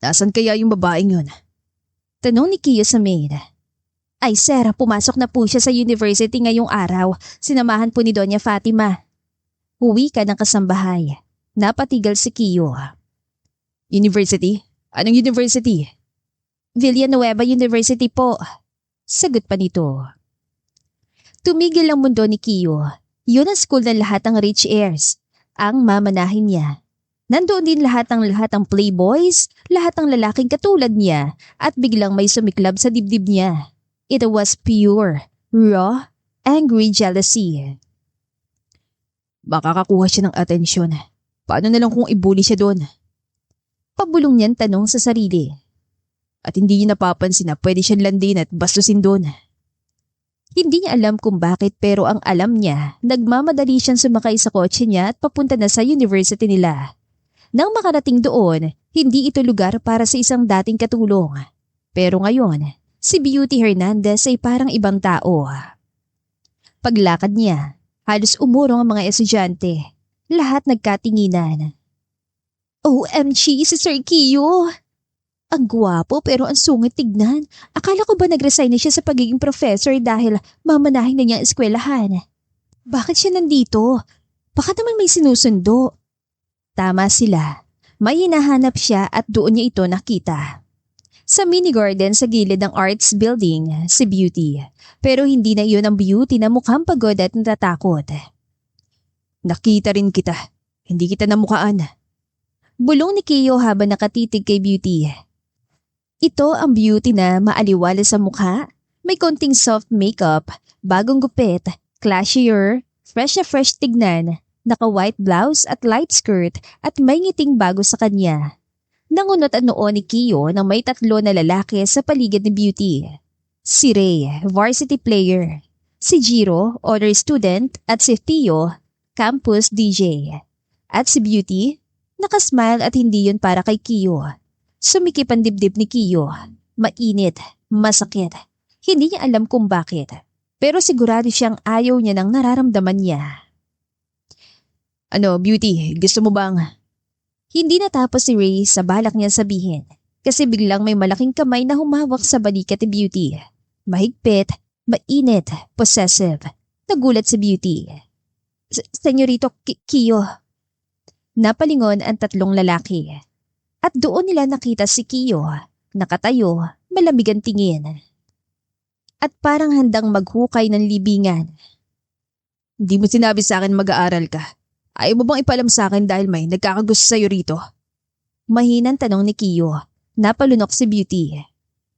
Nasaan kaya yung babaeng yun? Tanong ni Kiyo sa maid. Ay sir, pumasok na po siya sa university ngayong araw. Sinamahan po ni Doña Fatima. Huwi ka ng kasambahay. Napatigal si Kiyo. University? Anong university? Villanueva University po. Sagot pa nito. Tumigil ang mundo ni Kiyo. Yun ang school ng lahat ng rich heirs. Ang mamanahin niya. Nandoon din lahat ng playboys, lahat ng lalaking katulad niya at biglang may sumiklab sa dibdib niya. It was pure, raw, angry jealousy. Makakakuha siya ng atensyon. Paano na lang kung ibuli siya doon? Pabulong niyan tanong sa sarili. At hindi niya napapansin na pwede siyang landin at bastusin doon. Hindi niya alam kung bakit pero ang alam niya, nagmamadali siyang sumakay sa kotse niya at papunta na sa university nila. Nang makarating doon, hindi ito lugar para sa isang dating katulong. Pero ngayon, si Beauty Hernandez ay parang ibang tao. Paglakad niya, halos umurong ang mga estudyante. Lahat nagkatinginan. OMG, si Sir Kiyo! Ang gwapo pero ang sungit tignan. Akala ko ba nag-resign na siya sa pagiging professor dahil mamanahin na niyang eskwelahan? Bakit siya nandito? Baka naman may sinusundo. Tama sila. May hinahanap siya at doon niya ito nakita. Sa mini garden sa gilid ng arts building, si Beauty. Pero hindi na iyon ang Beauty na mukhang pagod at natatakot. Nakita rin kita. Hindi kita namukaan. Bulong ni Kiyo habang nakatitig kay Beauty. Ito ang Beauty na maaliwala sa mukha, may konting soft makeup, bagong gupit, classier, fresh na fresh tignan, naka-white blouse at light skirt at may ngiting bago sa kanya. Nangunot ang noo ni Kiyo nang may 3 na lalaki sa paligid ni Beauty. Si Ray, varsity player. Si Jiro, honor student at si Theo, campus DJ. At si Beauty, nakasmile at hindi yun para kay Kiyo. Sumikip ang dibdib ni Kiyo. Mainit, masakit. Hindi niya alam kung bakit. Pero sigurado siyang ayaw niya ng nararamdaman niya. Ano, Beauty, gusto mo bang… Hindi natapos si Ray sa balak niya sabihin kasi biglang may malaking kamay na humawak sa balikat ni Beauty. Mahigpit, mainit, possessive. Nagulat si Beauty. Senyorito Kiyo. Napalingon ang tatlong lalaki. At doon nila nakita si Kiyo, nakatayo, malamig ang tingin. At parang handang maghukay ng libingan. Hindi mo sinabi sa akin mag-aaral ka. Ayaw mo bang ipalam sa akin dahil may nagkakagusto sa'yo rito? Mahinang tanong ni Kiyo. Napalunok si Beauty.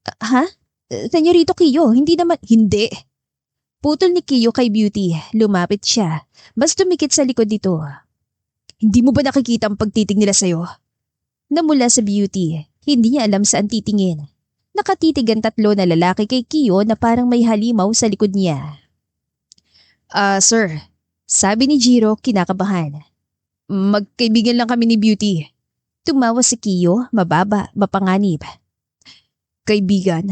Ha? Senyorito Kiyo, hindi naman… Hindi. Putol ni Kiyo kay Beauty. Lumapit siya. Mas tumikit sa likod nito. Hindi mo ba nakikita ang pagtitig nila sa'yo? Namula sa Beauty. Hindi niya alam saan titingin. Nakatitig ang tatlo na lalaki kay Kiyo na parang may halimaw sa likod niya. Sir, Sabi ni Jiro kinakabahan. magkaibigan lang kami ni Beauty. Tumawa si Kiyo, mababa, mapanganib. Kaibigan.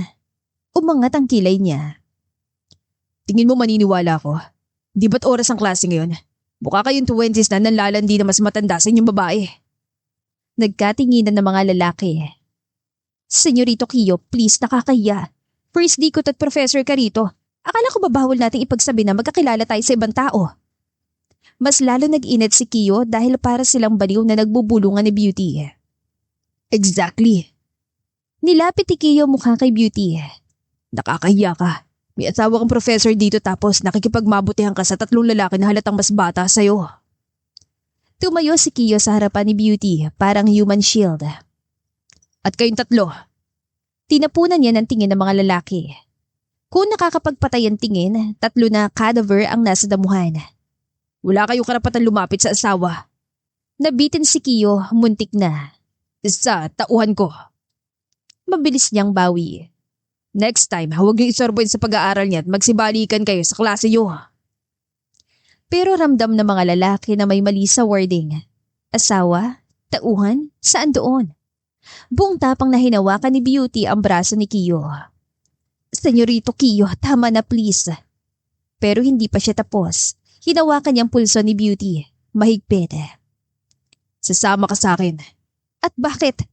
Umangat ang kilay niya. Tingin mo maniniwala ako? Di ba't oras ang klase ngayon? Mukha kayong 20s na nanlalandi na mas matanda sa inyong babae. Nagkatinginan ng mga lalaki. Senyorito Kiyo, please, nakakahiya. First day ko at professor ka rito. Akala ko ba bawal nating ipagsabi na magkakilala tayo sa ibang tao? Mas lalo nag-init si Kiyo dahil para silang baliw na nagbubulungan ni Beauty. Exactly. Nilapit ni Kiyo mukha kay Beauty. Nakakahiya ka. May asawa kang professor dito tapos nakikipagmabutihan ka sa tatlong lalaki na halatang mas bata sa'yo. Tumayo si Kiyo sa harapan ni Beauty, parang human shield. At kayong tatlo, Tinapunan niya ng tingin ng mga lalaki. Kung nakakapagpatay ang tingin, tatlo na cadaver ang nasa damuhan. wala kayong karapatan lumapit sa asawa. Nabitin si Kiyo, muntik na. Sa tauhan ko. Mabilis niyang bawi. Next time, huwag niyong isorbo sa pag-aaral niya at magsibalikan kayo sa klase niyo. Pero ramdam ng mga lalaki na may mali sa wording. Asawa? Tauhan? Saan doon? Buong tapang na hinawakan ni Beauty ang braso ni Kiyo. Senyorito Kiyo, tama na please. Pero hindi pa siya tapos. Hinawakan niyang pulso ni Beauty. Mahigpit. Sasama ka sa akin. At bakit?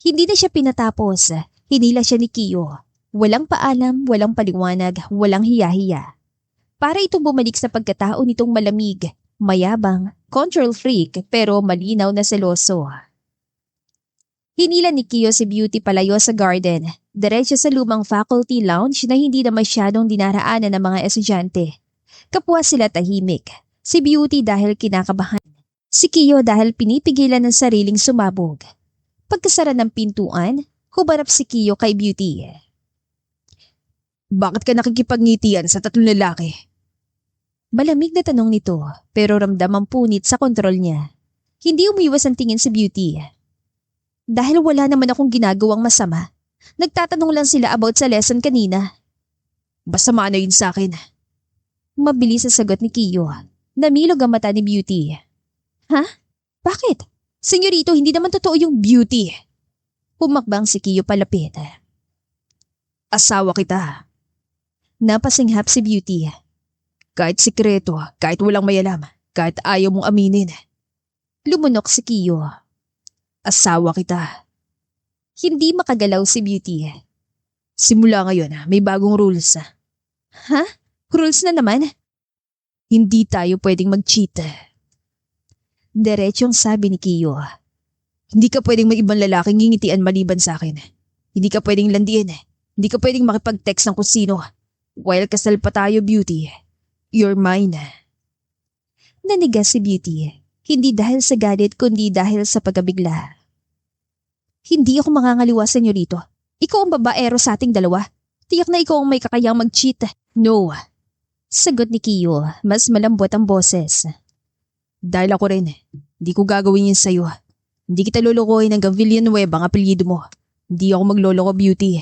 Hindi na siya pinatapos. Hinila siya ni Kiyo. Walang paalam, walang paliwanag, walang hiya-hiya. Para itong bumalik sa pagkatao nitong malamig, mayabang, control freak pero malinaw na seloso. Hinila ni Kiyo si Beauty palayo sa garden, diretso sa lumang faculty lounge na hindi na masyadong dinaraanan ng mga estudyante. Kapwa sila tahimik. Si Beauty dahil kinakabahan. Si Kiyo dahil pinipigilan ng sariling sumabog. Pagkasara ng pintuan, humarap si Kiyo kay Beauty. Bakit ka nakikipagnitian sa tatlong lalaki? Malamig na tanong nito pero ramdam ang punit sa kontrol niya. Hindi umiwas ang tingin si Beauty. Dahil wala naman akong ginagawang masama. Nagtatanong lang sila about sa lesson kanina. Masama na yun sa akin. Mabilis ang sagot ni Kiyo. Namilog ang mata ni Beauty. Ha? Bakit? Senyorito, hindi naman totoo yung Beauty. Pumakbang si Kiyo palapit. Asawa kita. Napasinghap si Beauty. Kahit sikreto, kahit walang may alam, kahit ayaw mong aminin. Lumunok si Kiyo. Asawa kita. Hindi makagalaw si Beauty. Simula ngayon, may bagong rules. Ha? Rules na naman? Hindi tayo pwedeng mag-cheat. Diretsong sabi ni Kiyo. Hindi ka pwedeng may ibang lalaking ngingitian maliban sa akin. Hindi ka pwedeng landiin. Hindi ka pwedeng makipag-text ng kung sino. While kasal pa tayo, Beauty. You're mine. Nanigas si Beauty. Hindi dahil sa galit kundi dahil sa pagkabigla. Hindi ako mangangaliwa, senyorito. Ikaw ang babaero sa ating dalawa. Tiyak na ikaw ang may kakayang mag-cheat. No. Sagot ni Kiyo, mas malambot ang boses. Dahil ako rin. Hindi ko gagawin yun sa'yo. Hindi kita lulukohin hanggang Villanueva ang apelyido mo. Hindi ako magloloko, Beauty.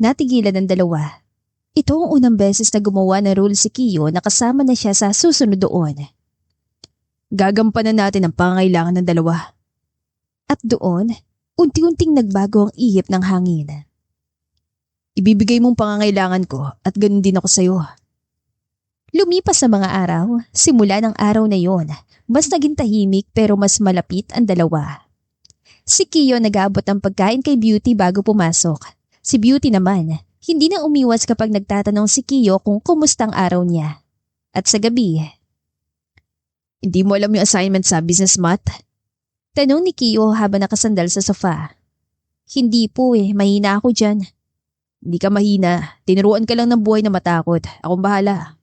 Natigilan ng dalawa. Ito ang unang beses na gumawa ng rule si Kiyo na kasama na siya sa susunod doon. Gagampanan natin ang pangangailangan ng dalawa. At doon, unti-unting nagbago ang ihip ng hangin. Ibibigay mong pangangailangan ko at ganun din ako sa'yo. Lumipas sa mga araw, simula ng araw na yon, mas naging tahimik pero mas malapit ang dalawa. Si Kiyo nag-aabot ng pagkain kay Beauty bago pumasok. Si Beauty naman, hindi na umiwas kapag nagtatanong si Kiyo kung kumusta ang araw niya. At sa gabi, Hindi mo alam yung assignment sa business math? tanong ni Kiyo habang nakasandal sa sofa. Hindi po mahina ako dyan. Hindi ka mahina. Tinuruan ka lang ng buhay na matakot. Akong bahala.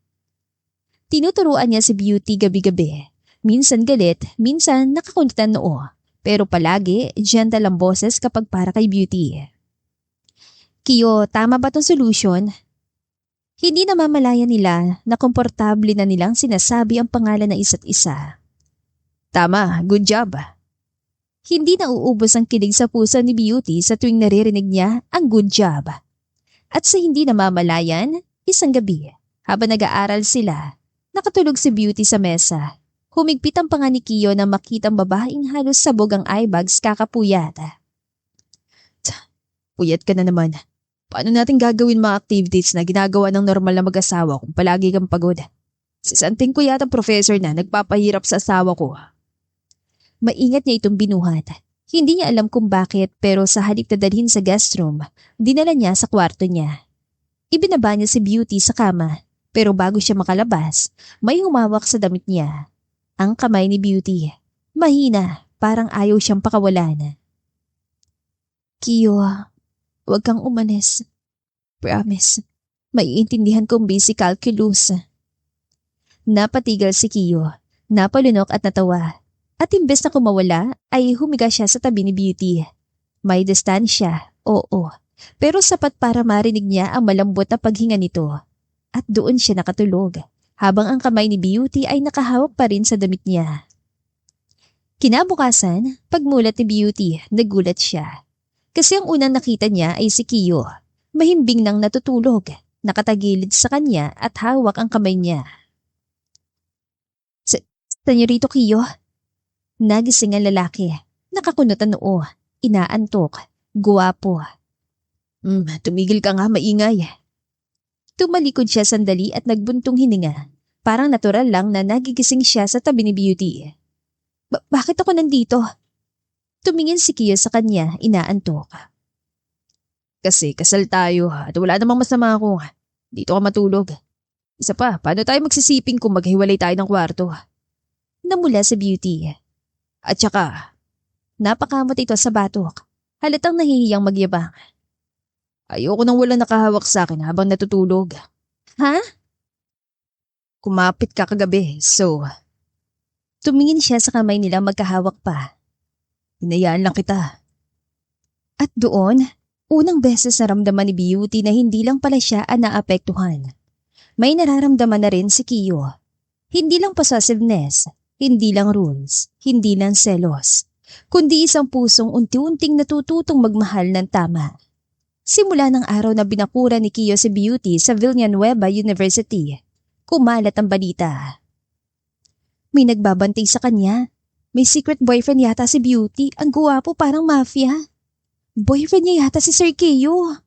Tinuturuan niya si Beauty gabi-gabi. Minsan galit, minsan nakakunot ang noo. Pero palagi, gentle ang boses kapag para kay Beauty. Kiyo, tama ba tong solution? Hindi namamalayan nila na komportable na nilang sinasabi ang pangalan ng isa't isa. Tama, good job. Hindi nauubos ang kilig sa puso ni Beauty sa tuwing naririnig niya ang good job. At sa hindi namamalayan, isang gabi, habang nag-aaral sila, nakatulog si Beauty sa mesa. Humigpit ang panga ni Kiyo na makitang babaeng halos sabog ang eyebags kakapuyat. Puyat ka na naman. Paano natin gagawin mga activities na ginagawa ng normal na mag-asawa kung palagi kang pagod? Si Santing ko yata professor na nagpapahirap sa asawa ko. Maingat niya itong binuhat. Hindi niya alam kung bakit pero sa halip na dalhin sa guest room, dinala niya sa kwarto niya. Ibinaba niya si Beauty sa kama pero bago siya makalabas, may humawak sa damit niya. Ang kamay ni Beauty. Mahina, parang ayaw siyang pakawalan. Kiyo, huwag kang umalis. Promise, maiintindihan kong basic calculus. Napatigal si Kiyo, napalunok at natawa. At imbes na kumawala, ay humiga siya sa tabi ni Beauty. May distansya, oo. Pero sapat para marinig niya ang malambot na paghinga nito. At doon siya nakatulog, habang ang kamay ni Beauty ay nakahawak pa rin sa damit niya. Kinabukasan, pagmulat ni Beauty, nagulat siya. Kasi ang unang nakita niya ay si Kiyo. Mahimbing nang natutulog, nakatagilid sa kanya at hawak ang kamay niya. Senyorito Kiyo? Nagising ang lalaki. Nakakunot ang noo. Inaantok. Guwapo. Tumigil ka nga, maingay. Tumalikod siya sandali at nagbuntong hininga. Parang natural lang na nagigising siya sa tabi ni Beauty. Bakit ako nandito? Tumingin si Kiyo sa kanya, inaantok. Kasi kasal tayo at wala namang masama kung dito ka matulog. Isa pa, paano tayo magsisiping kung maghiwalay tayo ng kwarto? Namula sa Beauty. At saka, Napakamot ito sa batok. Halatang nahihiyang magyabang. ayoko nang walang nakahawak sa akin habang natutulog. Ha? Kumapit ka kagabi, so Tumingin siya sa kamay nila magkahawak pa. hinayaan lang kita. At doon, unang beses naramdaman ni Beauty na hindi lang pala siya ang naapektuhan. May nararamdaman na rin si Kiyo. Hindi lang possessiveness, hindi lang rules, hindi lang selos, kundi isang pusong unti-unting natututong magmahal ng tama. Simula ng araw na binakura ni Kiyo si Beauty sa Villanueva University, kumalat ang balita. May nagbabantay sa kanya. May secret boyfriend yata si Beauty, ang guwapo parang mafia. Boyfriend niya yata si Sir Kiyo.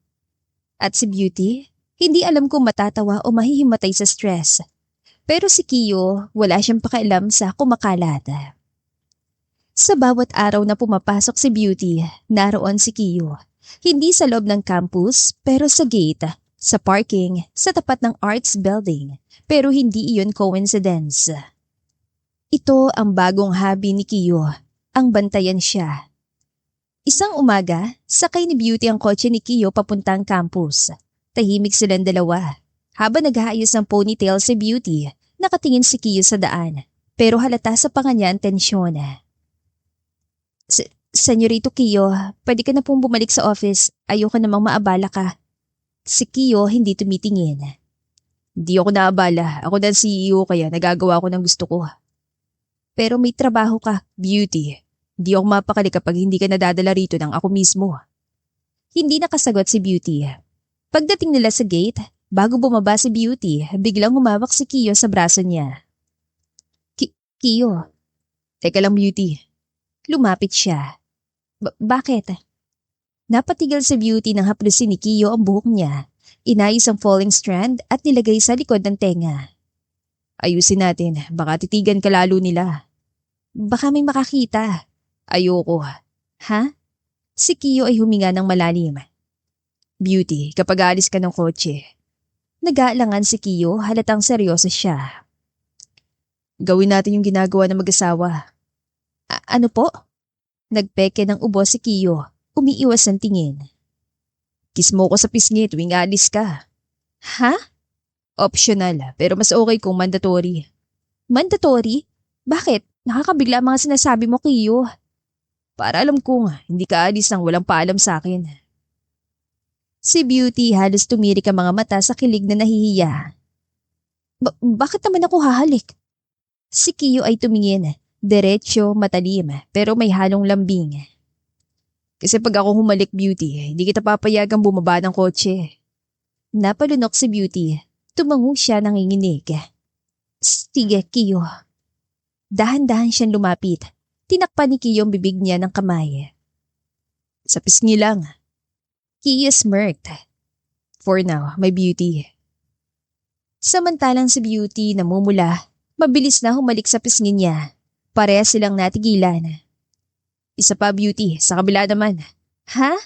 At si Beauty, hindi alam kung matatawa o mahihimatay sa stress. Pero si Kiyo, wala siyang pakialam sa kumakalat. Sa bawat araw na pumapasok si Beauty, naroon si Kiyo. Hindi sa loob ng campus, pero sa gate, sa parking, sa tapat ng arts building. Pero hindi iyon coincidence. Ito ang bagong hobby ni Kiyo, ang bantayan siya. Isang umaga, sakay ni Beauty ang kotse ni Kiyo papuntang campus. Tahimik silang dalawa. Habang nag-aayos ng ponytail si Beauty, nakatingin si Kiyo sa daan. Pero halata sa panga niya ang tensyon. Senyorito Kiyo, pwede ka na pong bumalik sa office. Ayoko namang maabala ka. Si Kiyo hindi tumitingin. Hindi ako naabala. Ako na ang CEO kaya nagagawa ko ng gusto ko. Pero may trabaho ka. Beauty, hindi ako mapakali kapag hindi ka nadadala rito ng ako mismo. Hindi nakasagot si Beauty. Pagdating nila sa gate, bago bumaba si Beauty, biglang humawak si Kiyo sa braso niya. Kiyo. Teka lang, Beauty. Lumapit siya. Bakit? Napatigil si Beauty nang haplusin ni Kiyo ang buhok niya. Inayos ang falling strand at nilagay sa likod ng tenga. Ayusin natin, baka titigan ka lalo nila. Baka may makakita. Ayoko. Ha? Si Kiyo ay huminga ng malalim. Beauty, kapag aalis ka ng kotse, Nag-aalangan si Kiyo, halatang seryoso siya. gawin natin yung ginagawa ng mag-asawa. Ano po? Nagpeke ng ubo si Kiyo, umiiwas ng tingin. Kiss mo ko sa pisngi tuwing aalis ka. Ha? Optional, pero mas okay kung mandatory. Mandatory? Bakit? Nakakabigla ang mga sinasabi mo, Kiyo. Para alam kong hindi ka aalis nang walang paalam sa akin. Si Beauty halos tumirik ang mga mata sa kilig na nahihiya. Bakit naman ako hahalik? Si Kiyo ay tumingin, diretsyo, matalim, pero may halong lambing. Kasi pag ako humalik, Beauty, hindi kita papayagang bumaba ng kotse. Napalunok si Beauty. Tumango siya nanginginig. Sige, Kiyo. Dahan-dahan siyang lumapit. Tinakpan ni Kiyo ang bibig niya ng kamay. Sa pisngi lang. Kiyo smirked. For now, my Beauty. Samantalang si Beauty namumula, mabilis na humalik sa pisngi niya. Pareha silang natigilan. Isa pa, Beauty, sa kabila naman. Ha?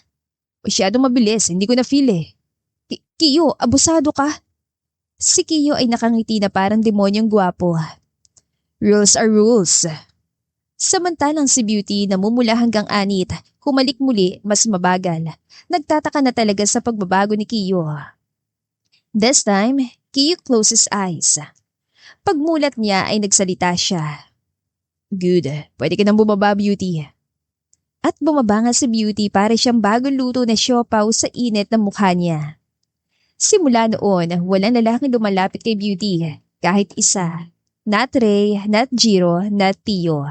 Masyadong mabilis, hindi ko na feel eh. Kiyo, abusado ka. Si Kiyo ay nakangiti na parang demonyong gwapo. Rules are rules. Samantalang si Beauty namumula hanggang anit, humalik muli mas mabagal. Nagtataka na talaga sa pagbabago ni Kiyo. This time, Kiyo closes eyes. Pagmulat niya ay nagsalita siya. Good, pwede ka nang bumaba, Beauty. At bumaba nga si Beauty para siyang bagong luto na siopaw sa init ng mukha niya. Simula noon, walang lalaking lumalapit kay Beauty, kahit isa. Not Ray, not Jiro, not Tio.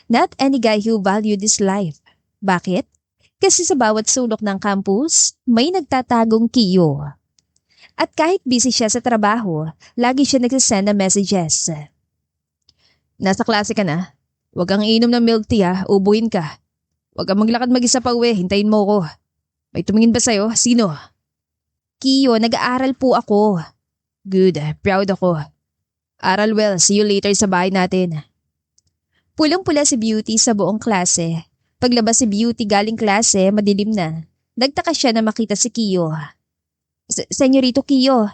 Not any guy who valued his life. Bakit? Kasi sa bawat sulok ng campus, may nagtatagong Kiyo. At kahit busy siya sa trabaho, lagi siya nagsasend ng messages. Nasa klase ka na? Huwag kang inom ng milk tea ha, ubuhin ka. Huwag kang maglakad mag-isa pa uwi, hintayin mo ko. May tumingin ba sa'yo? Sino? Kiyo, nag-aaral po ako. Good, proud ako. Aral well, see you later sa bahay natin. Pulang-pula si Beauty sa buong klase. Paglabas si Beauty galing klase, madilim na. Nagtaka siya na makita si Kiyo. Senyorito Kiyo.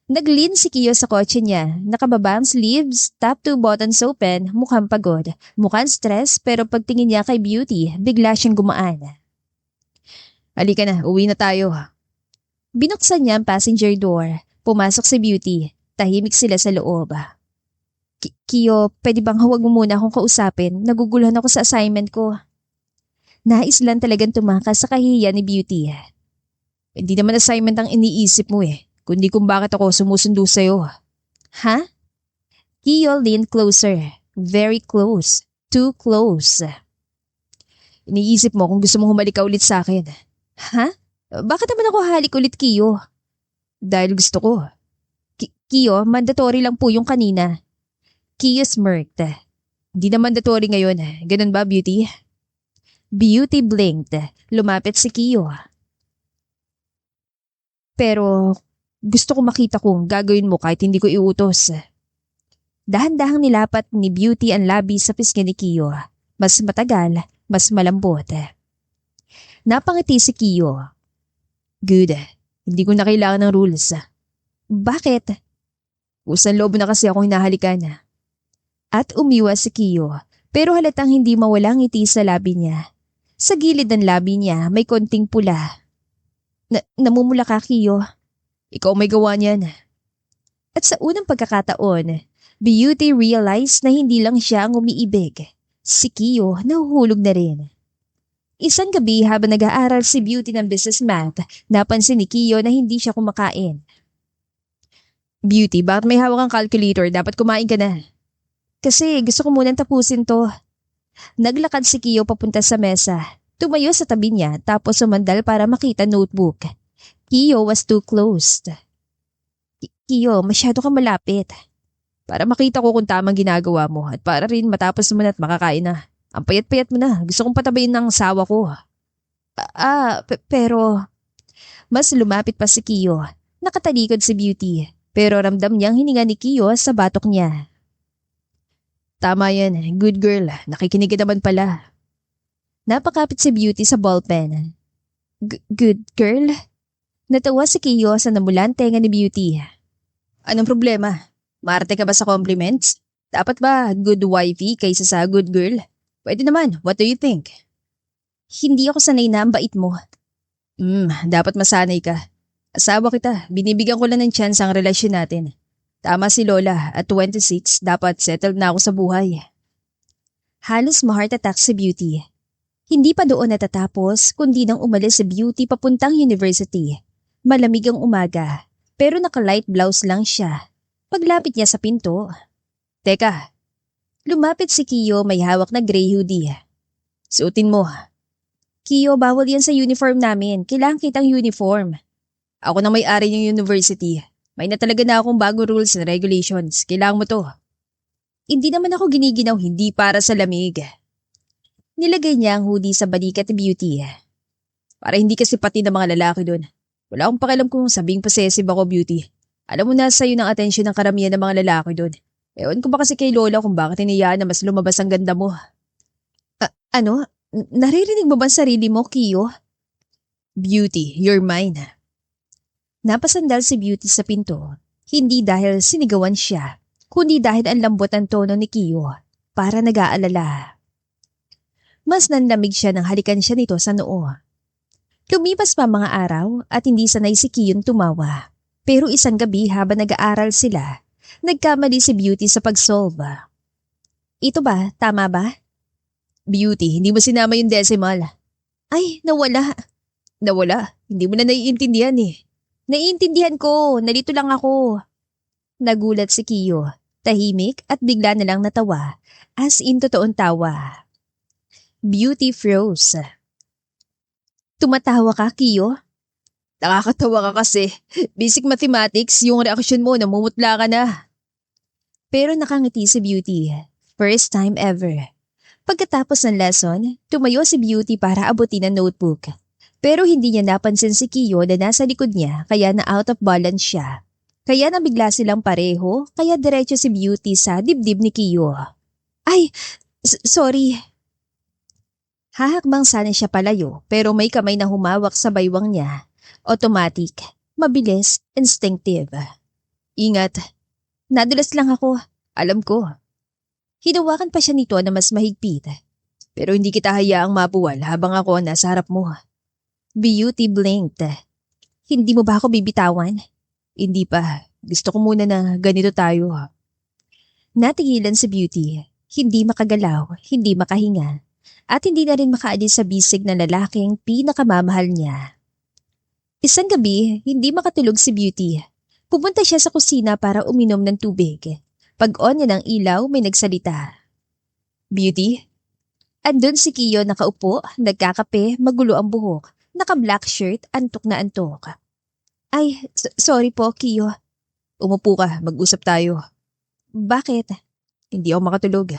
Nag-lean si Kiyo sa kotse niya. Nakababa ang sleeves, top 2 buttons open, mukhang pagod. Mukhang stress pero pagtingin niya kay Beauty, bigla siyang gumaan. Halika na, uwi na tayo. Binuksan niya ang passenger door. Pumasok si Beauty. Tahimik sila sa loob. Kiyo, pwede bang huwag mo muna akong kausapin? Naguguluhan ako sa assignment ko. Nais lang talagang tumakas sa kahihiyan ni Beauty. Hindi naman assignment ang iniisip mo eh, kundi kung bakit ako sumusundo sa'yo. Ha? Kiyo leaned closer. Very close. Too close. Iniisip mo kung gusto mong humalik ka ulit sa akin. Ha? Bakit naman ako halik ulit, Kiyo? Dahil gusto ko. Kiyo, mandatory lang po yung kanina. Kiyo smirked. Hindi na mandatory ngayon. Ganun ba, Beauty? Beauty blinked. Lumapit si Kiyo. Pero gusto ko makita kung gagawin mo kahit hindi ko iutos. Dahan-dahang nilapat ni Beauty ang labi sa pisngi ni Kiyo. Mas matagal, mas malambot. Napangiti si Kiyo. Good. Hindi ko na kailangan ng rules. Bakit? Usan loob na kasi akong hinahalikan. At umiwas si Kiyo, pero halatang hindi mawala ang ngiti sa labi niya. Sa gilid ng labi niya may konting pula. Namumula ka, Kiyo. Ikaw may gawa niyan. At sa unang pagkakataon, Beauty realized na hindi lang siya ang umiibig. Si Kiyo nahuhulog na rin. Isang gabi habang nag-aaral si Beauty ng business math, napansin ni Kiyo na hindi siya kumakain. Beauty, bakit may hawak kang calculator? Dapat kumain ka na. Kasi gusto ko munang tapusin to. Naglakad si Kiyo papunta sa mesa. Tumayo sa tabi niya tapos sumandal para makita notebook. Kiyo was too close. Kiyo, masyado ka malapit. Para makita ko kung tamang ginagawa mo at para rin matapos mo na at makakain na. Ang payat-payat mo na. Gusto kong patabayin ng sawa ko. Pero mas lumapit pa si Kiyo. Nakatalikod si Beauty, pero ramdam niyang hininga ni Kiyo sa batok niya. Tama yan, good girl. Nakikinig ka naman pala. Napakapit si Beauty sa ballpen. Good girl? Natawa si Kiyo sa namulan tenga ni Beauty. Anong problema? Maarte ka ba sa compliments? Dapat ba good wifey kaysa sa good girl? Pwede naman, what do you think? Hindi ako sanay na ang bait mo. Dapat masanay ka. Asawa kita, binibigyan ko lang ng chance ang relasyon natin. Tama si Lola, at 26, dapat settled na ako sa buhay. Halos ma-heart attack si Beauty. Hindi pa doon natatapos, kundi nang umalis si Beauty papuntang university. Malamig ang umaga, pero naka-light blouse lang siya. Paglapit niya sa pinto. Teka, Lumapit si Kiyo may hawak na gray hoodie. suotin mo. Kiyo, bawal yan sa uniform namin. Kailangan kitang uniform. Ako na may-ari ng university. May na talaga na akong bagong rules and regulations. Kailangan mo to. Hindi naman ako giniginaw hindi para sa lamig. Nilagay niya ang hoodie sa balikat ni Beauty. Para hindi kasi pati ng mga lalaki doon. Wala akong pakialam kung sabing possessive ako, Beauty. Alam mo na sa'yo ng atensyon ng karamihan ng mga lalaki doon. Ewan ko ba kasi kay Lola kung bakit hinayaan na mas lumabas ang ganda mo. Ano? Naririnig mo ba ang sarili mo, Kiyo? Beauty, you're mine. Napasandal si Beauty sa pinto. Hindi dahil sinigawan siya, kundi dahil ang lambot ang tono ni Kiyo. Para nag-aalala. Mas nanlamig siya nang halikan siya nito sa noo. Lumipas pa mga araw at hindi sanay si Kiyon tumawa. Pero isang gabi habang nag-aaral sila, nagkamali si Beauty sa pag-solve. Ito ba? Tama ba? Beauty, hindi mo sinama yung decimal. Ay, nawala. Nawala, hindi mo na naiintindihan eh. Naiintindihan ko, nalito lang ako. Nagulat si Kiyo, tahimik at bigla na lang natawa, as in totoong tawa. Beauty froze. Tumatawa ka, Kiyo? Nakakatawa ka kasi. Basic mathematics, yung reaksyon mo, namumutla ka na. Pero nakangiti si Beauty. First time ever. Pagkatapos ng lesson, tumayo si Beauty para abutin ang notebook. Pero hindi niya napansin si Kiyo na nasa likod niya kaya na out of balance siya. Kaya nabigla silang pareho kaya diretso si Beauty sa dibdib ni Kiyo. Ay, sorry. Hahakbang sana siya palayo pero may kamay na humawak sa baywang niya. Automatic, mabilis, instinctive. Ingat. Nadulas lang ako. Alam ko. Hinawakan pa siya nito na mas mahigpit. Pero hindi kita hayaang mabuwal habang ako nasa harap mo. Beauty blinked. Hindi mo ba ako bibitawan? Hindi pa. Gusto ko muna na ganito tayo. Natigilan si Beauty. Hindi makagalaw, hindi makahinga. At hindi na rin makaalis sa bisig ng lalaking pinakamamahal niya. Isang gabi, hindi makatulog si Beauty. Pupunta siya sa kusina para uminom ng tubig. Pag-on niya ng ilaw, may nagsalita. Beauty? Andun si Kiyo nakaupo, nagkakape, magulo ang buhok. Naka-black shirt, antok na antok. Ay, sorry po, Kiyo. Umupo ka, mag-usap tayo. Bakit? Hindi ako makatulog.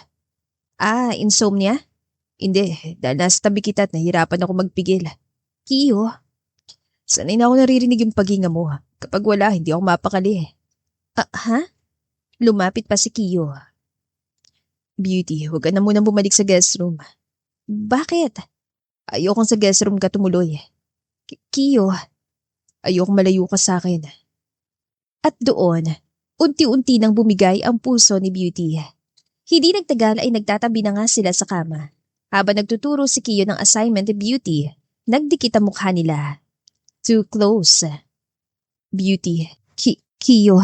Insomnia? Hindi, dahil nasa tabi kita at nahirapan ako magpigil. Kiyo? Sanay na ako naririnig yung paghinga mo. Kapag wala, hindi ako mapakali. Ha? Lumapit pa si Kiyo. Beauty, huwag ka na munang bumalik sa guest room. Bakit? Ayokong sa guest room ka tumuloy. Kiyo. Ayokong malayo ka sa akin. At doon, unti-unti nang bumigay ang puso ni Beauty. Hindi nagtagal ay nagtatabi na nga sila sa kama. Habang nagtuturo si Kiyo ng assignment ni Beauty, nagdikit ang mukha nila. Too close. Beauty. Kiyo.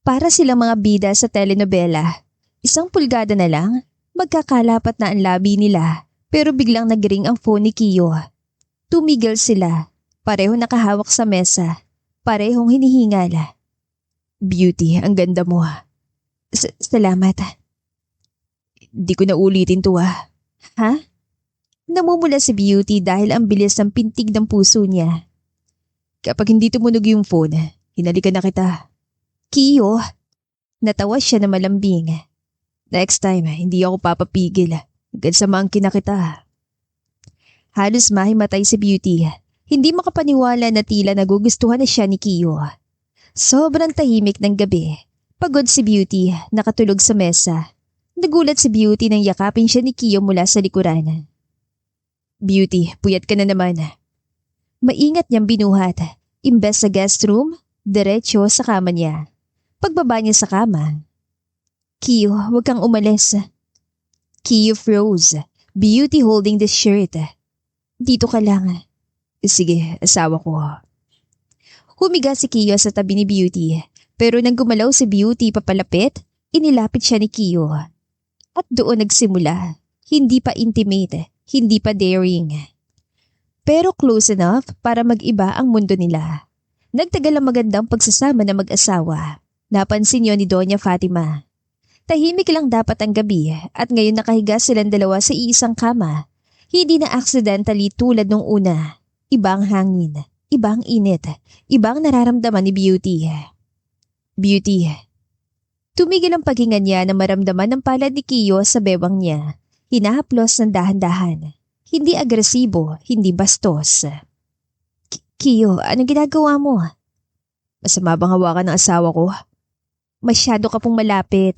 Para silang mga bida sa telenovela. 1 pulgada na lang, magkakalapat na ang labi nila. Pero biglang nagring ang phone ni Kiyo. Tumigil sila. Pareho nakahawak sa mesa. Parehong hinihingal. Beauty, ang ganda mo. Salamat. Di ko na ulitin to ha. Ha? Namumula si Beauty dahil ang bilis ng pintig ng puso niya. Kapag hindi tumunog yung phone, hinalikan na kita. Kiyo. Natawa siya na malambing. Next time, hindi ako papapigil. Hanggang sa maangkin na kita. Halos mahimatay si Beauty. Hindi makapaniwala na tila nagugustuhan na siya ni Kiyo. Sobrang tahimik ng gabi. Pagod si Beauty, nakatulog sa mesa. Nagulat si Beauty nang yakapin siya ni Kiyo mula sa likuran. Beauty, puyat ka na naman. Maingat niyang binuhat. Imbes sa guest room, diretso sa kama niya. Pagbaba niya sa kama, Kiyo, huwag kang umalis. Kiyo froze, Beauty holding the shirt. Dito ka lang. Sige, asawa ko. Humiga si Kiyo sa tabi ni Beauty, pero nang gumalaw si Beauty papalapit, inilapit siya ni Kiyo. At doon nagsimula, hindi pa intimate, hindi pa daring. Pero close enough para mag-iba ang mundo nila. Nagtagal ang magandang pagsasama ng mag-asawa. Napansin niyo ni Doña Fatima. Tahimik lang dapat ang gabi at ngayon nakahiga silang dalawa sa iisang kama. Hindi na accidentally tulad nung una. Ibang hangin, ibang init, ibang nararamdaman ni Beauty. Beauty. Tumigil ang paghinga niya na maramdaman ng palad ni Kiyo sa bewang niya. Hinahaplos ng dahan-dahan. Hindi agresibo, hindi bastos. Kiyo, anong ginagawa mo? Masama bang hawakan ng asawa ko? Masyado ka pong malapit.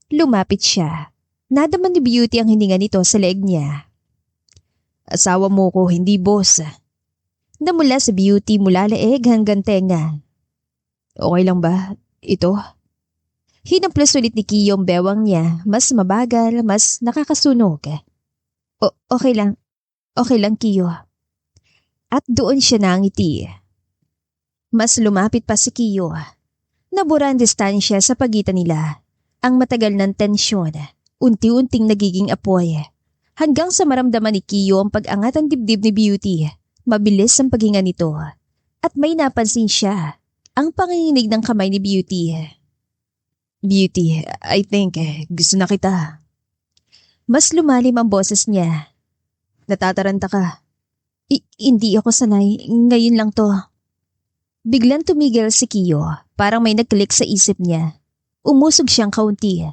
Lumapit siya. Nadaman ni Beauty ang hininga nito sa leeg niya. Asawa mo ko, hindi boss. Namula sa Beauty mula leeg hanggang tenga. Okay lang ba? Ito? Hinamplas ulit ni Kiyo ang bewang niya, mas mabagal, mas nakakasunog. Okay lang. Okay lang, Kiyo. At doon siya nangiti. Mas lumapit pa si Kiyo. Nabura ang distansya sa pagitan nila. Ang matagal ng tensyon, unti-unting nagiging apoy. Hanggang sa maramdaman ni Kiyo ang pag-angat ng dibdib ni Beauty. Mabilis ang paghinga nito. At may napansin siya, ang panginginig ng kamay ni Beauty. Beauty, I think gusto na kita. Mas lumalim ang boses niya. Natataranta ka. Hindi ako sanay. Ngayon lang to. Biglang tumigil si Kiyo. Parang may nag-click sa isip niya. Umusog siyang kaunti.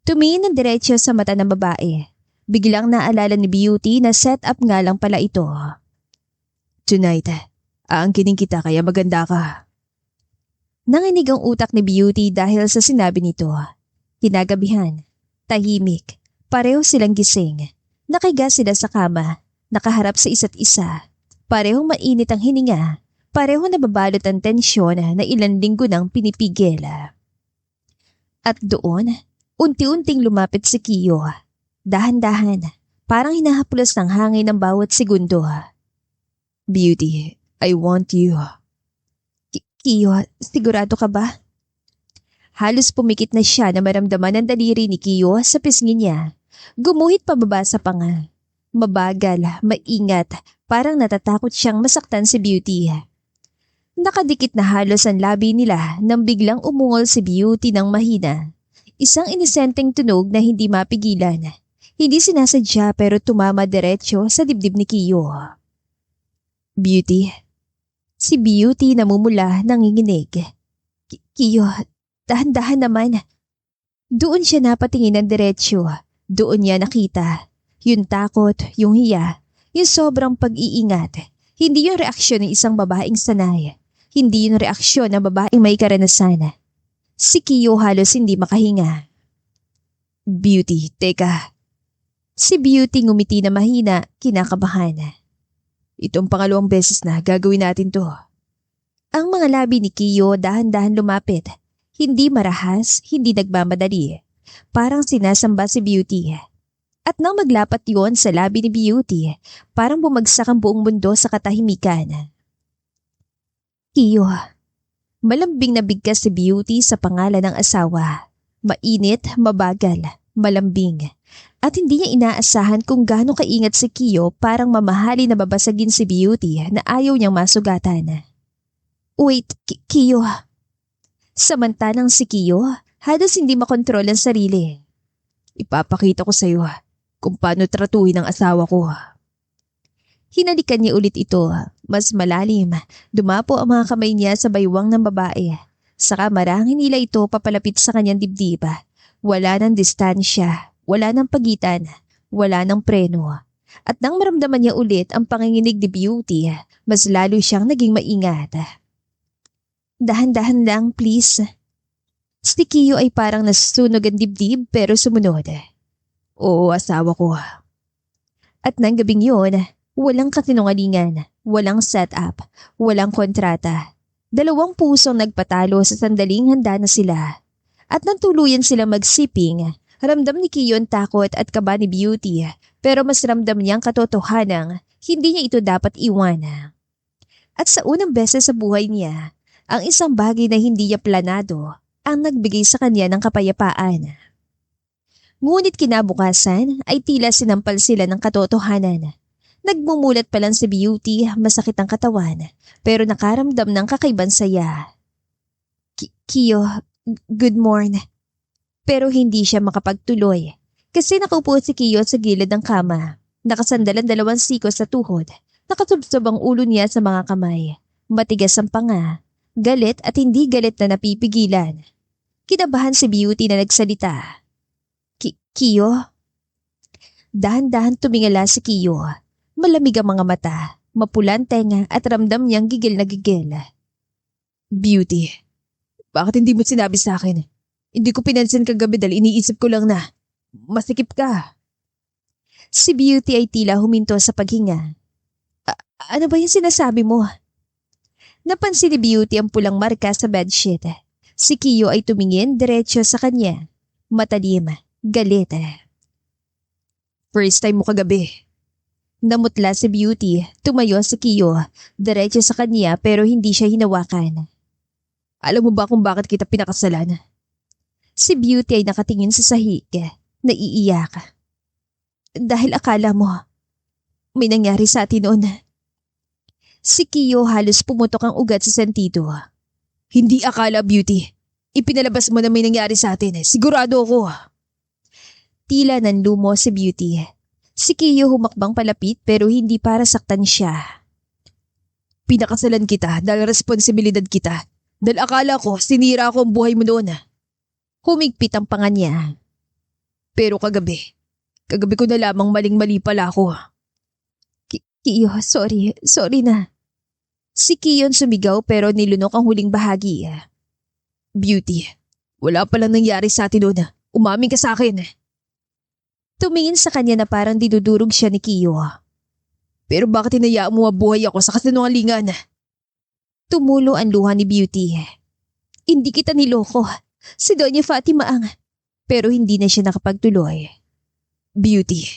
Tumingin ng diretso sa mata ng babae. Biglang naalala ni Beauty na set up nga lang pala ito. Tonight, aangkinin kita kaya maganda ka. Nanginig ang utak ni Beauty dahil sa sinabi nito. Kinagabihan. Tahimik. Pareho silang gising. Nakiga sila sa kama, nakaharap sa isa't isa. Parehong mainit ang hininga, parehong nababalot ang tensyon na ilang linggo nang pinipigil. At doon, unti-unting lumapit si Kiyo. Dahan-dahan, parang hinahaplos ng hangin ng bawat segundo. Beauty, I want you. Kiyo, sigurado ka ba? Halos pumikit na siya na maramdaman ang daliri ni Kiyo sa pisngi niya. Gumuhit pababa sa panga. Mabagal, maingat, parang natatakot siyang masaktan si Beauty. Nakadikit na halos ang labi nila nang biglang umungol si Beauty ng mahina. Isang inisenteng tunog na hindi mapigilan. Hindi sinasadya pero tumama diretso sa dibdib ni Kiyo. Beauty. Si Beauty namumula nanginginig. Kiyo, dahan-dahan naman. Doon siya napatingin ng diretsyo. Doon niya nakita. Yung takot, yung hiya, yung sobrang pag-iingat. Hindi yung reaksyon ng isang babaeng sanay. Hindi yung reaksyon ng babaeng may karanasan. Si Kiyo halos hindi makahinga. Beauty, teka. Si Beauty ngumiti na mahina, kinakabahan. Itong pangalawang beses na gagawin natin to. Ang mga labi ni Kiyo dahan-dahan lumapit. Hindi marahas, hindi nagmamadali. Parang sinasamba si Beauty. At nang maglapat yon sa labi ni Beauty, parang bumagsak ang buong mundo sa katahimikan. Kiyo. Malambing na bigkas si Beauty sa pangalan ng asawa. Mainit, mabagal, malambing. At hindi niya inaasahan kung gaano kaingat si Kiyo parang mamahali na babasagin si Beauty na ayaw niyang masugatan. Wait, Kiyo. Samantalang si Kiyo, halos hindi makontrol ang sarili. Ipapakita ko sa iyo kung paano tratuhin ang asawa ko. Hinalikan niya ulit ito, mas malalim. Dumapo ang mga kamay niya sa baywang ng babae. Saka marangin nila ito papalapit sa kanyang dibdib. Wala ng distansya, wala ng pagitan, wala ng preno. At nang maramdaman niya ulit ang panginginig ni Beauty, mas lalo siyang naging maingat. Dahan-dahan lang, please. Si Kiyo ay parang nasusunog ang dibdib pero sumunod. Oo, asawa ko. At nang gabing yun, walang kasinungalingan, walang setup, walang kontrata. Dalawang pusong nagpatalo sa sandaling handa na sila. At nang tuluyan sila magsiping, ramdam ni Kiyo ang takot at kaba ni Beauty pero mas ramdam niyang katotohanang hindi niya ito dapat iwanan. At sa unang beses sa buhay niya, ang isang bagay na hindi niya planado ang nagbigay sa kanya ng kapayapaan. Ngunit kinabukasan ay tila sinampal sila ng katotohanan. Nagmumulat pa lang si Beauty, masakit ang katawan, pero nakaramdam ng kakaibang saya. Kiyo, good morning. Pero hindi siya makapagtuloy kasi nakaupo si Kiyo sa gilid ng kama. Nakasandalan dalawang sikos sa tuhod, nakatubsob ang ulo niya sa mga kamay. Matigas ang panga, galit at hindi galit na napipigilan. Kinabahan si Beauty na nagsalita. Kiyo? Dahan-dahan tumingala si Kiyo. Malamig ang mga mata, mapula ang tenga at ramdam niyang gigil na gigil. Beauty, bakit hindi mo sinabi sa akin? Hindi ko pinansin kagabi dahil iniisip ko lang na masikip ka. Si Beauty ay tila huminto sa paghinga. Ano ba yung sinasabi mo? Napansin ni Beauty ang pulang marka sa bedsheet. Si Kiyo ay tumingin diretso sa kanya. Matalim, galit. First time mo kagabi. Namutla si Beauty, tumayo si Kiyo, diretso sa kanya pero hindi siya hinawakan. Alam mo ba kung bakit kita pinakasalan? Si Beauty ay nakatingin sa sahig, naiiyak. Dahil akala mo, may nangyari sa atin noon. Si Kiyo halos pumutok ang ugat sa sentido. Hindi akala, Beauty. Ipinalabas mo na may nangyari sa atin. Sigurado ako. Tila nanlumo si Beauty. Si Kiyo humakbang palapit pero hindi para saktan siya. Pinakasalan kita dahil responsibilidad kita. Dahil akala ko sinira ko ang buhay mo noon. Humigpit ang panga niya. Pero kagabi ko na lamang maling-mali pala ako. Kiyo, sorry na. Si Kiyon sumigaw pero nilunok ang huling bahagi. Beauty, wala palang nangyari sa atin noon. Umamin ka sa akin. Tumingin sa kanya na parang dinudurog siya ni Kiyo. Pero bakit hinayaan mo mabuhay ako sa kasinungalingan? Tumulo ang luha ni Beauty. Hindi kita niloko. Si Doña Fatima ang... Pero hindi na siya nakapagtuloy. Beauty,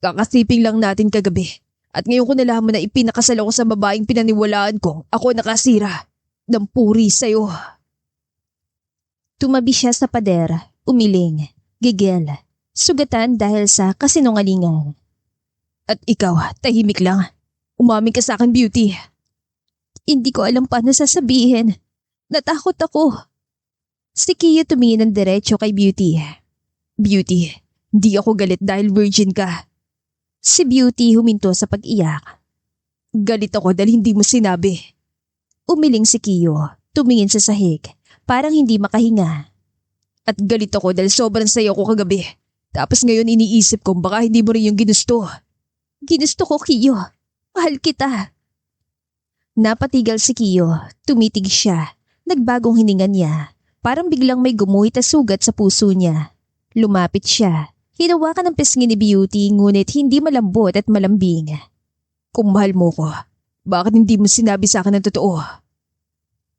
kakasiping lang natin kagabi. At ngayon ko nalaman na ipinakasal ako sa babaeng pinaniwalaan kong ako nakasira. Ng puri sa'yo. Tumabi siya sa pader, umiling, gigil. Sugatan dahil sa kasinungalingan. At ikaw, tahimik lang. Umamin ka sa akin, Beauty. Hindi ko alam paano sasabihin. Natakot ako. Si Kiyo tumingin ng diretso kay Beauty. Beauty, hindi ako galit dahil virgin ka. Si Beauty huminto sa pag-iyak. Galit ako dahil hindi mo sinabi. Umiling si Kiyo, tumingin sa sahig, parang hindi makahinga. At galit ako dahil sobrang saya ko kagabi. Tapos ngayon iniisip ko baka hindi mo rin yung ginusto. Ginusto ko, Kiyo. Mahal kita. Napatigal si Kiyo, tumitig siya. Nagbagong hininga niya. Parang biglang may gumuhit na sugat sa puso niya. Lumapit siya. Hinawakan ang pisngi ni Beauty ngunit hindi malambot at malambing. Kung mahal mo ko, bakit hindi mo sinabi sa akin ang totoo?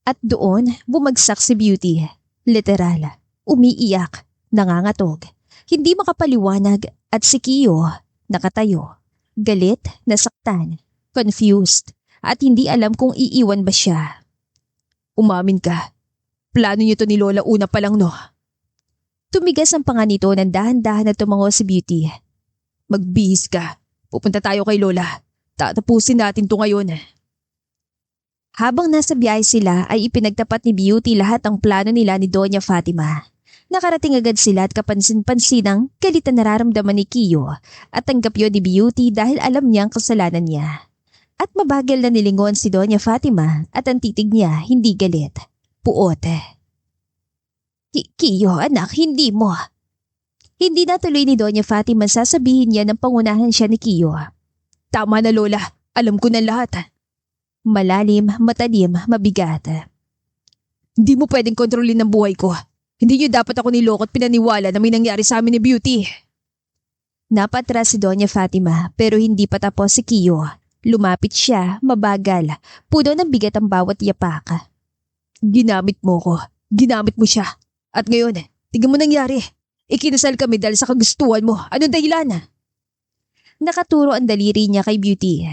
At doon, bumagsak si Beauty. Literal. Umiiyak. Nangangatog. Hindi makapaliwanag at si Kiyo, nakatayo. Galit, nasaktan, confused, at hindi alam kung iiwan ba siya. Umamin ka. Plano niyo to ni Lola una pa lang, no? Tumigas ang panga nito ng dahan-dahan na tumango si Beauty. Magbihis ka. Pupunta tayo kay Lola. Tatapusin natin to ngayon. Habang nasa biyahe sila ay ipinagtapat ni Beauty lahat ang plano nila ni Doña Fatima. Nakarating agad sila at kapansin-pansinang galit na nararamdaman ni Kiyo at tanggap yun ni Beauty dahil alam niya ang kasalanan niya. At mabagal na nilingon si Doña Fatima at ang titig niya hindi galit. Puot. Kiyo, anak, hindi natuloy ni Doña Fatima sasabihin niya ng pangunahan siya ni Kiyo. Tama na Lola, alam ko na lahat. Malalim, matalim, mabigat. Hindi mo pwedeng kontrolin ang buhay ko. Hindi niyo dapat ako niloko at pinaniwala na may nangyari sa amin ni Beauty. Napatras si Doña Fatima pero hindi pa tapos si Kiyo. Lumapit siya, mabagal, puno ng bigat ang bawat yapak. Ginamit mo ko. Ginamit mo siya. At ngayon, tingnan mo nangyari. Ikinasal kami dahil sa kagustuhan mo. Anong dahilan? Nakaturo ang daliri niya kay Beauty.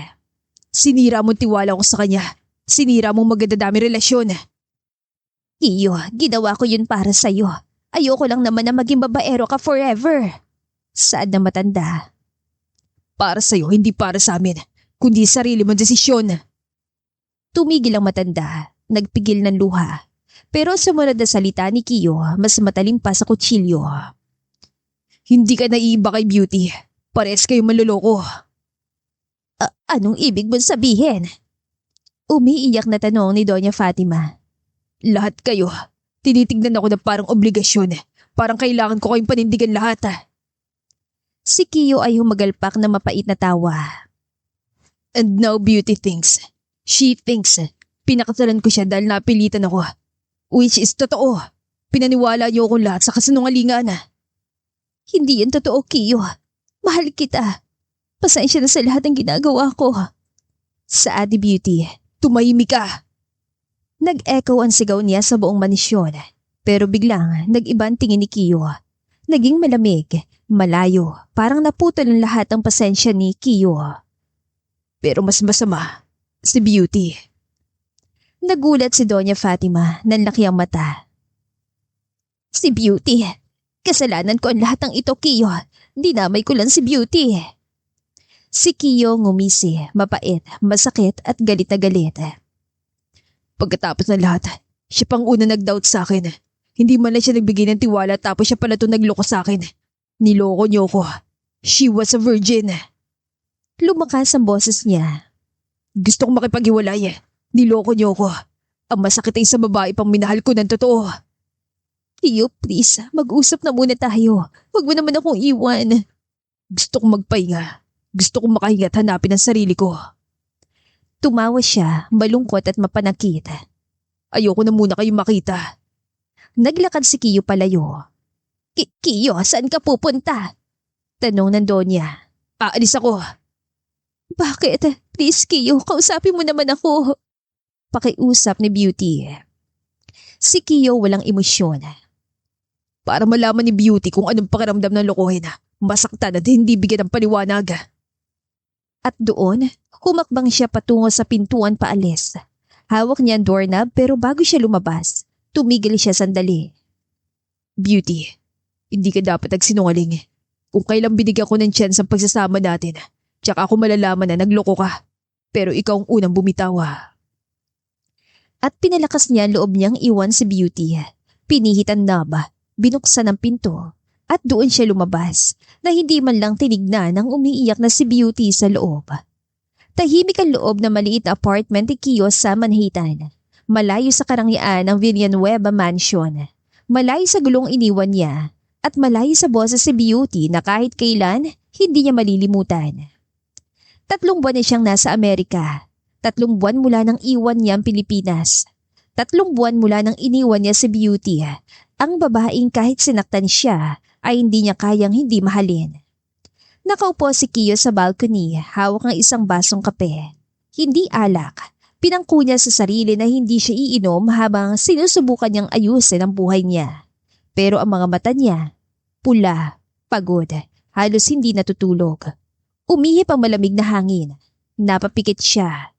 Sinira mo tiwala ko sa kanya. Sinira mo magdadami relasyon. Kiyo, ginawa ko yun para sa'yo. Ayoko lang naman na maging babaero ka forever. Saad na matanda. Para sa'yo, hindi para sa amin. Kundi sarili mong desisyon. Tumigil ang matanda. Nagpigil ng luha. Pero sumunod na salita ni Kiyo, mas matalim pa sa kutsilyo. Hindi ka naiiba kay Beauty. Pares kayo manloloko. Anong ibig mong sabihin? Umiiyak na tanong ni Doña Fatima. Lahat kayo. Tinitignan ako na parang obligasyon. Parang kailangan ko kayong panindigan lahat. Si Kiyo ay humagalpak na mapait na tawa. And now Beauty thinks. She thinks. Pinakasalan ko siya dahil napilitan ako. Which is totoo. Pinaniwala niyo ako lahat sa kasinungalingan. Hindi yan totoo, Kiyo. Mahal kita. Pasensya na sa lahat ng ginagawa ko. Saad ni Beauty. Tumahimik ka. Nag-echo ang sigaw niya sa buong manisyon. Pero biglang nag-iba ang tingin ni Kiyo. Naging malamig, malayo, parang naputol ang lahat ng pasensya ni Kiyo. Pero mas masama, si Beauty. Nagulat si Doña Fatima, nanlaki ang mata. Si Beauty? Kasalanan ko ang lahat ng ito, Kiyo. Dinamay ko lang si Beauty. Si Kiyo ngumisi, mapait, masakit at galit na galit. Pagkatapos ng lahat, siya pang una nag-doubt sa akin. Hindi man lang siya nagbigay ng tiwala tapos siya pala ito nagloko sa akin. Niloko niyo ko. She was a virgin. Lumakas ang boses niya. Gusto kong makipaghiwalay. Niloko niyo ko. Ang masakit ay sa babae pang minahal ko ng totoo. Kiyo, please, mag-usap na muna tayo. Huwag mo naman akong iwan. Gusto kong magpahinga. Gusto kong makahinga at hanapin ang sarili ko. Tumawa siya, malungkot at mapanakit. Ayoko na muna kayong makita. Naglakad si Kiyo palayo. Kiyo, saan ka pupunta? Tanong ng Donya. Aalis ako. Bakit? Please, Kiyo, kausapin mo naman ako. Pakiusap ni Beauty. Si Kiyo walang emosyon. Para malaman ni Beauty kung anong pakiramdam ng lokohin. Masaktan at hindi bigyan ng paliwanag. At doon, humakbang siya patungo sa pintuan paalis. Hawak niya ang doorknob pero bago siya lumabas, tumigil siya sandali. Beauty, hindi ka dapat nagsinungaling. Kung kailan binigyan ko ng chance ang pagsasama natin, tsaka ako malalaman na nagloko ka. Pero ikaw ang unang bumitawa. At pinalakas niya ang loob niyang iwan si Beauty. Pinihit ang knob, binuksan ang pinto, at doon siya lumabas na hindi man lang tinignan ang umiiyak na si Beauty sa loob. Tahimik ang loob na maliit na apartment ni Kiyo sa Manhattan. Malayo sa karangyaan ng Villanueva Mansion. Malayo sa gulong iniwan niya at malayo sa boses si Beauty na kahit kailan hindi niya malilimutan. 3 buwan na siyang nasa Amerika. 3 buwan mula nang iwan niya ang Pilipinas. 3 buwan mula nang iniwan niya si Beauty. Ang babaeng kahit sinaktan siya ay hindi niya kayang hindi mahalin. Nakaupo si Kiyo sa balcony, hawak ng isang basong kape. Hindi alak. Pinangko niya sa sarili na hindi siya iinom habang sinusubukan niyang ayusin ang buhay niya. Pero ang mga mata niya, pula, pagod, halos hindi natutulog. Umihip ang malamig na hangin. Napapikit siya.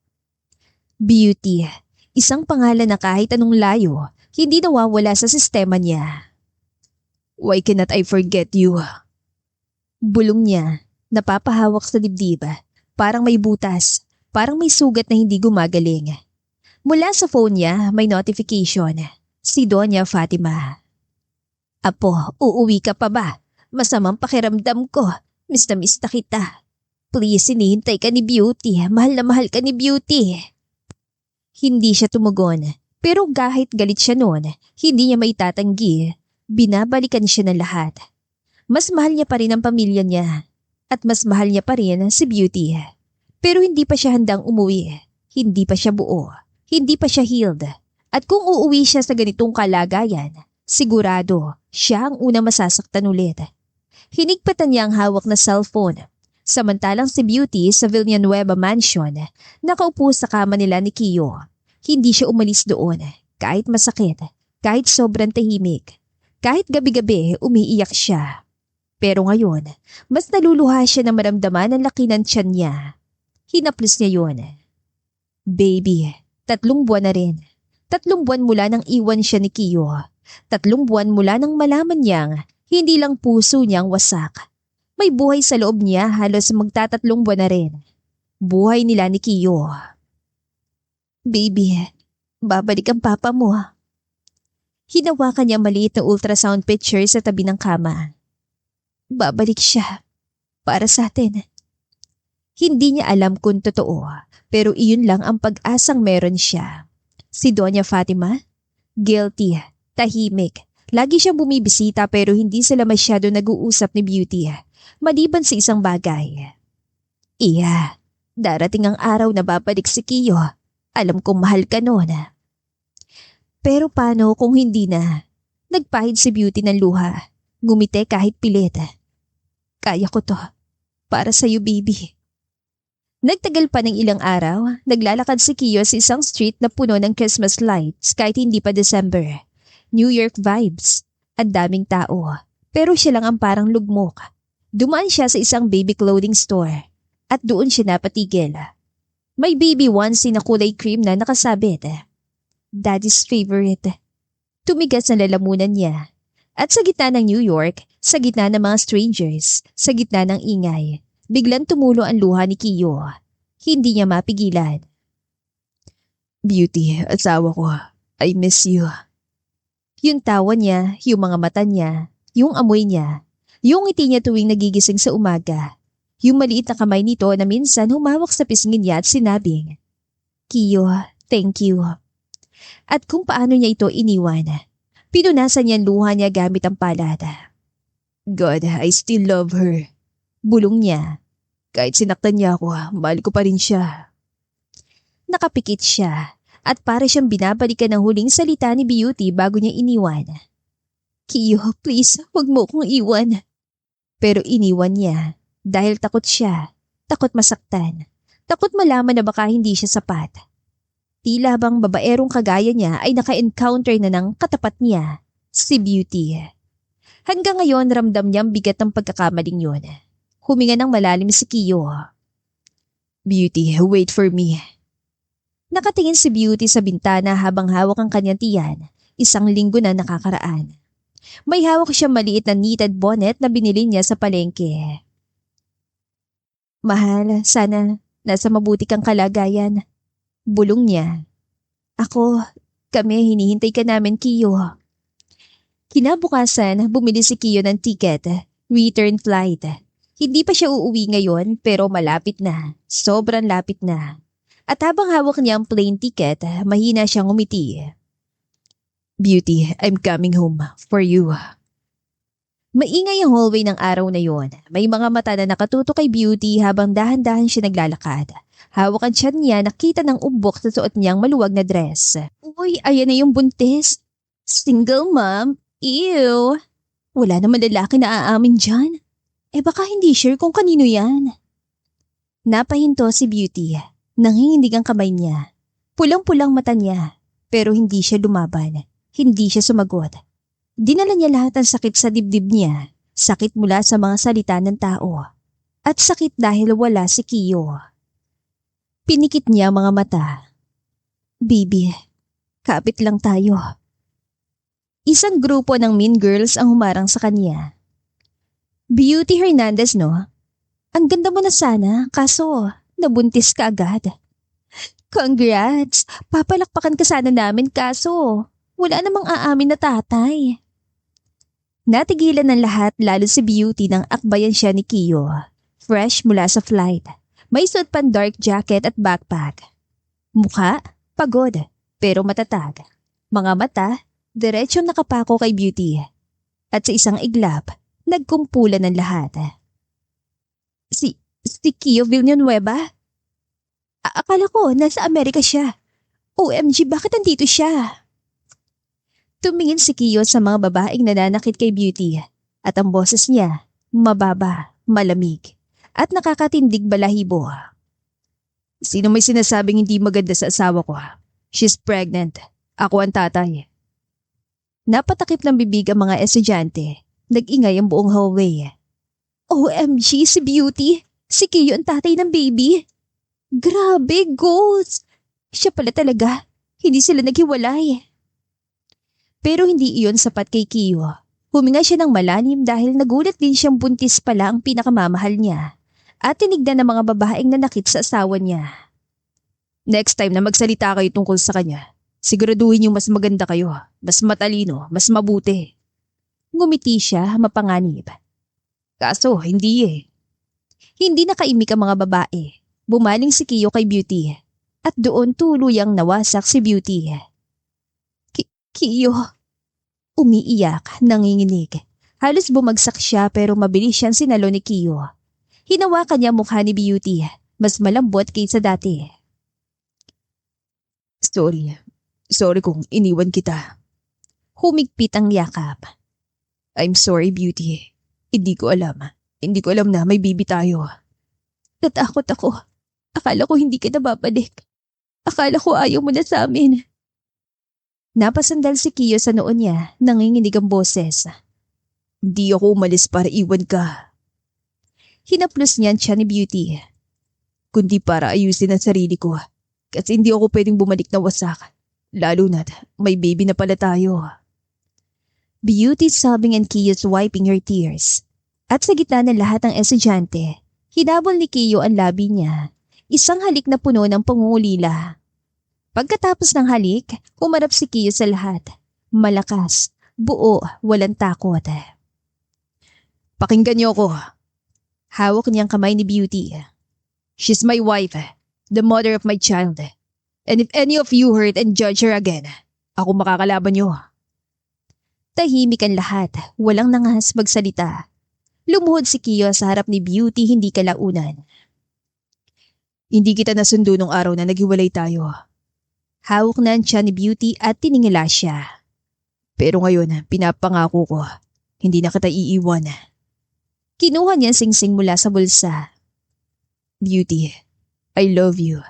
Beauty, isang pangalan na kahit anong layo, hindi nawawala sa sistema niya. Why cannot I forget you? Bulong niya, napapahawak sa dibdib, parang may butas, parang may sugat na hindi gumagaling. Mula sa phone niya, may notification. Si Doña Fatima. Apo, uuwi ka pa ba? Masamang pakiramdam ko. Miss na kita. Please, hinihintay ka ni Beauty. Mahal na mahal ka ni Beauty. Hindi siya tumugon, pero kahit galit siya noon, hindi niya maitatanggi. Binabalikan siya ng lahat. Mas mahal niya pa rin ang pamilya niya. At mas mahal niya pa rin si Beauty. Pero hindi pa siya handang umuwi. Hindi pa siya buo. Hindi pa siya healed. At kung uuwi siya sa ganitong kalagayan, sigurado siya ang unang masasaktan ulit. Hinigpatan niya ang hawak na cellphone. Samantalang si Beauty sa Villanueva Mansion, nakaupo sa kama nila ni Kiyo. Hindi siya umalis doon, kahit masakit, kahit sobrang tahimik. Kahit gabi-gabi umiiyak siya. Pero ngayon, mas naluluha siya na maramdaman ang laki ng tiyan niya. Hinaplos niya yun. Baby, 3 buwan na rin. 3 buwan mula nang iwan siya ni Kiyo. 3 buwan mula nang malaman niyang hindi lang puso niyang wasak. May buhay sa loob niya halos magta3 buwan na rin. Buhay nila ni Kiyo. Baby, babalik ang papa mo. Hinawakan niya maliit na ultrasound picture sa tabi ng kama. Babalik siya. Para sa atin. Hindi niya alam kung totoo, pero iyon lang ang pag-asang meron siya. Si Doña Fatima? Guilty, tahimik. Lagi siyang bumibisita pero hindi sila masyado nag-uusap ni Beauty, maliban sa isang bagay. Iya, darating ang araw na babalik si Kiyo. Alam kong mahal ka noon. Pero paano kung hindi na? Nagpahid si Beauty ng luha. Ngumiti kahit pilit. Kaya ko to. Para sa'yo, baby. Nagtagal pa ng ilang araw, naglalakad si Kiyo sa isang street na puno ng Christmas lights kahit hindi pa December. New York vibes. Ang daming tao. Pero siya lang ang parang lugmok. Dumaan siya sa isang baby clothing store. At doon siya napatigil. May baby onesie na kulay cream na nakasabit. Daddy's favorite. Tumigas na lalamunan niya. At sa gitna ng New York, sa gitna ng mga strangers, sa gitna ng ingay, biglang tumulo ang luha ni Kiyo. Hindi niya mapigilan. Beauty, asawa ko, I miss you. Yung tawa niya, yung mga mata niya, yung amoy niya, yung ngiti niya tuwing nagigising sa umaga, yung maliit na kamay nito na minsan humawak sa pisngin niya at sinabing, Kiyo, thank you. At kung paano niya ito iniwan, pinunasan niya ang luha niya gamit ang palad. God, I still love her. Bulong niya. Kahit sinaktan niya ako, mahal ko pa rin siya. Nakapikit siya at para siyang binabalikan ng huling salita ni Beauty bago niya iniwan. Kiyo, please, huwag mo kong iwan. Pero iniwan niya dahil takot siya, takot masaktan, takot malaman na baka hindi siya sapat. Tila bang babaerong kagaya niya ay naka-encounter na ng katapat niya, si Beauty. Hanggang ngayon ramdam niyang bigat ng pagkakamaling yun. Huminga ng malalim si Kiyo. Beauty, wait for me. Nakatingin si Beauty sa bintana habang hawak ang kanyang tiyan. 1 linggo na nakakaraan. May hawak siyang maliit na knitted bonnet na binili niya sa palengke. Mahal, sana nasa mabuti kang kalagayan. Bulong niya. Kami hinihintay ka namin, Kiyo. Kinabukasan, bumili si Kiyo ng ticket, return flight. Hindi pa siya uuwi ngayon pero malapit na, sobrang lapit na. At habang hawak niya ang plane ticket, mahina siyang umiti. Beauty, I'm coming home for you. Maingay ang hallway ng araw na yon. May mga mata na nakatutok kay Beauty habang dahan-dahan siya naglalakad. Hawak ang tiyan niya, nakita ng umbok sa suot niyang maluwag na dress. Uy, ayan na yung buntis. Single mom? Ew. Wala naman lalaki na aamin dyan. Baka hindi sure kung kanino yan. Napahinto si Beauty. Nanginginig ang kamay niya. Pulang-pulang mata niya. Pero hindi siya lumaban. Hindi siya sumagot. Dinala niya lahat ng sakit sa dibdib niya. Sakit mula sa mga salita ng tao. At sakit dahil wala si Kiyo. Pinikit niya ang mga mata. Baby, kapit lang tayo. Isang grupo ng mean girls ang humarang sa kanya. Beauty Hernandez, no? Ang ganda mo na sana, kaso nabuntis ka agad. Congrats! Papalakpakan ka sana namin kaso wala namang aamin na tatay. Natigilan ng lahat lalo si Beauty nang akbayan siya ni Kiyo. Fresh mula sa flight. May suot pang dark jacket at backpack. Mukha, pagod, pero matatag. Mga mata, diretsong nakapako kay Beauty. At sa isang iglap, nagkumpulan ng lahat. Si Kiyo Villanueva? Akala ko nasa Amerika siya. OMG, bakit nandito siya? Tumingin si Kiyo sa mga babaeng nananakit kay Beauty at ang boses niya mababa, malamig at nakakatindig balahibo. Sino may sinasabing hindi maganda sa asawa ko? She's pregnant. Ako ang tatay. Napatakip ng bibig ang mga estudyante. Nag-ingay ang buong hallway. OMG, si Beauty! Si Kiyo ang tatay ng baby! Grabe, ghost! Siya pala talaga. Hindi sila naghiwalay. Pero hindi iyon sapat kay Kiyo. Huminga siya ng malalim dahil nagulat din siyang buntis pala ang pinakamamahal niya at tinignan ng mga babaeng nanakit sa asawa niya. Next time na magsalita kayo tungkol sa kanya, siguraduhin yung mas maganda kayo, mas matalino, mas mabuti. Ngumiti siya mapanganib. Kaso hindi eh. Hindi nakaimik ang mga babae. Bumaling si Kiyo kay Beauty at doon tuluyang nawasak si Beauty. Kiyo. Umiiyak, nanginginig. Halos bumagsak siya pero mabilis siyang sinalo ni Kiyo. Hinawakan niya mukha ni Beauty, mas malambot kaysa dati. Sorry kung iniwan kita. Humigpit ang yakap. I'm sorry, Beauty. Hindi ko alam na may bibi tayo. Natakot ako. Akala ko hindi kita babalik. Akala ko ayaw mo na sa amin. Napasandal si Kiyo sa noon niya, nanginginig ang boses. Hindi ako umalis para iwan ka. Hinaplos niyan siya ni Beauty. Kundi para ayusin ang sarili ko. Kasi hindi ako pwedeng bumalik na wasak. Lalo na't may baby na pala tayo. Beauty sobbing and Kiyo's wiping her tears. At sa gitna ng lahat ng estudyante, hinabol ni Kiyo ang labi niya. Isang halik na puno ng pangungulila. Pagkatapos ng halik, umarap si Kiyo sa lahat. Malakas, buo, walang takot. Pakinggan niyo ako. Hawak niyang kamay ni Beauty. She's my wife, the mother of my child. And if any of you hurt and judge her again, ako makakalaban niyo. Tahimik ang lahat, walang nangahas magsalita. Lumuhod si Kiyo sa harap ni Beauty hindi kalaunan. Hindi kita nasundo nung araw na naghiwalay tayo. Hawak na siya ni Beauty at tiningala siya. Pero ngayon, pinapangako ko, hindi na kita iiwan. Kinuha niya singsing mula sa bulsa. Beauty, I love you.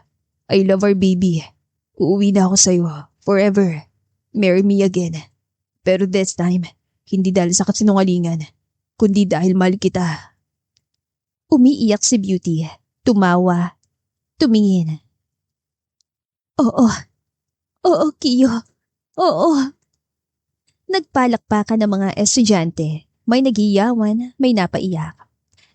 I love our baby. Uuwi na ako sa'yo, forever. Marry me again. Pero this time, hindi dahil sa kasinungalingan, kundi dahil mahal kita. Umiiyak si Beauty, tumawa, tumingin. Oo, Kiyo. Oo. Nagpalakpakan ng mga estudyante. May naghiyawan, may napaiyak.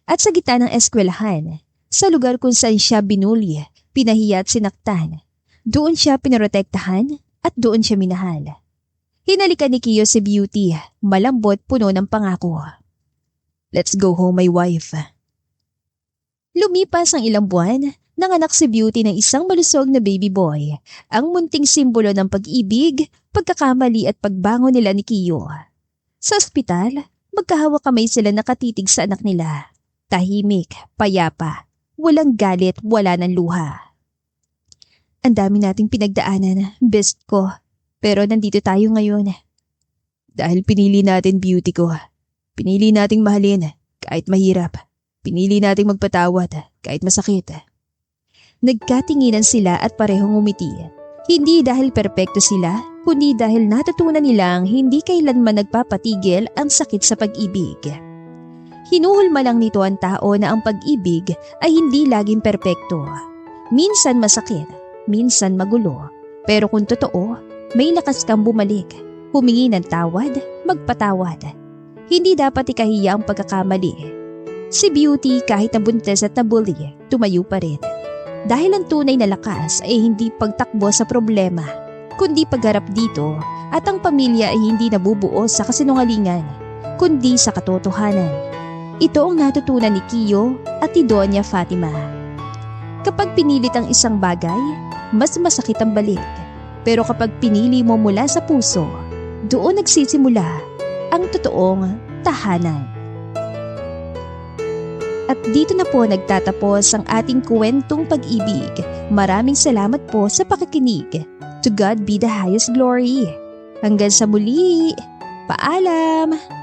At sa gitna ng eskwelahan, sa lugar kung saan siya binuli, pinahiya at sinaktan, doon siya pinoprotektahan at doon siya minahal. Hinalikan ni Kiyo si Beauty, malambot puno ng pangako. Let's go home, my wife. Lumipas ang ilang buwan, nanganak si Beauty ng isang malusog na baby boy, ang munting simbolo ng pag-ibig, pagkakamali at pagbangon nila ni Kiyo. Sa ospital, magkahawak kamay sila nakatitig sa anak nila. Tahimik, payapa, walang galit, wala ng luha. Ang dami nating pinagdaanan, best ko, pero nandito tayo ngayon. Dahil pinili natin, Beauty ko. Pinili nating mahalin, kahit mahirap. Pinili nating magpatawad, kahit masakit. Nagkatinginan sila at parehong umiti. Hindi dahil perpekto sila, kundi dahil natutunan nilang hindi kailanman nagpapatigil ang sakit sa pag-ibig. Hinuhulma lang nito ang tao na ang pag-ibig ay hindi laging perpekto. Minsan masakit, minsan magulo. Pero kung totoo, may lakas kang bumalik, humingi ng tawad, magpatawad. Hindi dapat ikahiya ang pagkakamali. Si Beauty kahit nabuntis at nabully, tumayo pa rin. Dahil ang tunay na lakas ay hindi pagtakbo sa problema, kundi pagharap dito at ang pamilya ay hindi nabubuo sa kasinungalingan, kundi sa katotohanan. Ito ang natutunan ni Kiyo at ni Doña Fatima. Kapag pinilit ang isang bagay, mas masakit ang balik. Pero kapag pinili mo mula sa puso, doon nagsisimula ang totoong tahanan. At dito na po nagtatapos ang ating kwentong pag-ibig Maraming salamat po sa pakikinig. To God be the highest glory. Hanggang sa muli. Paalam!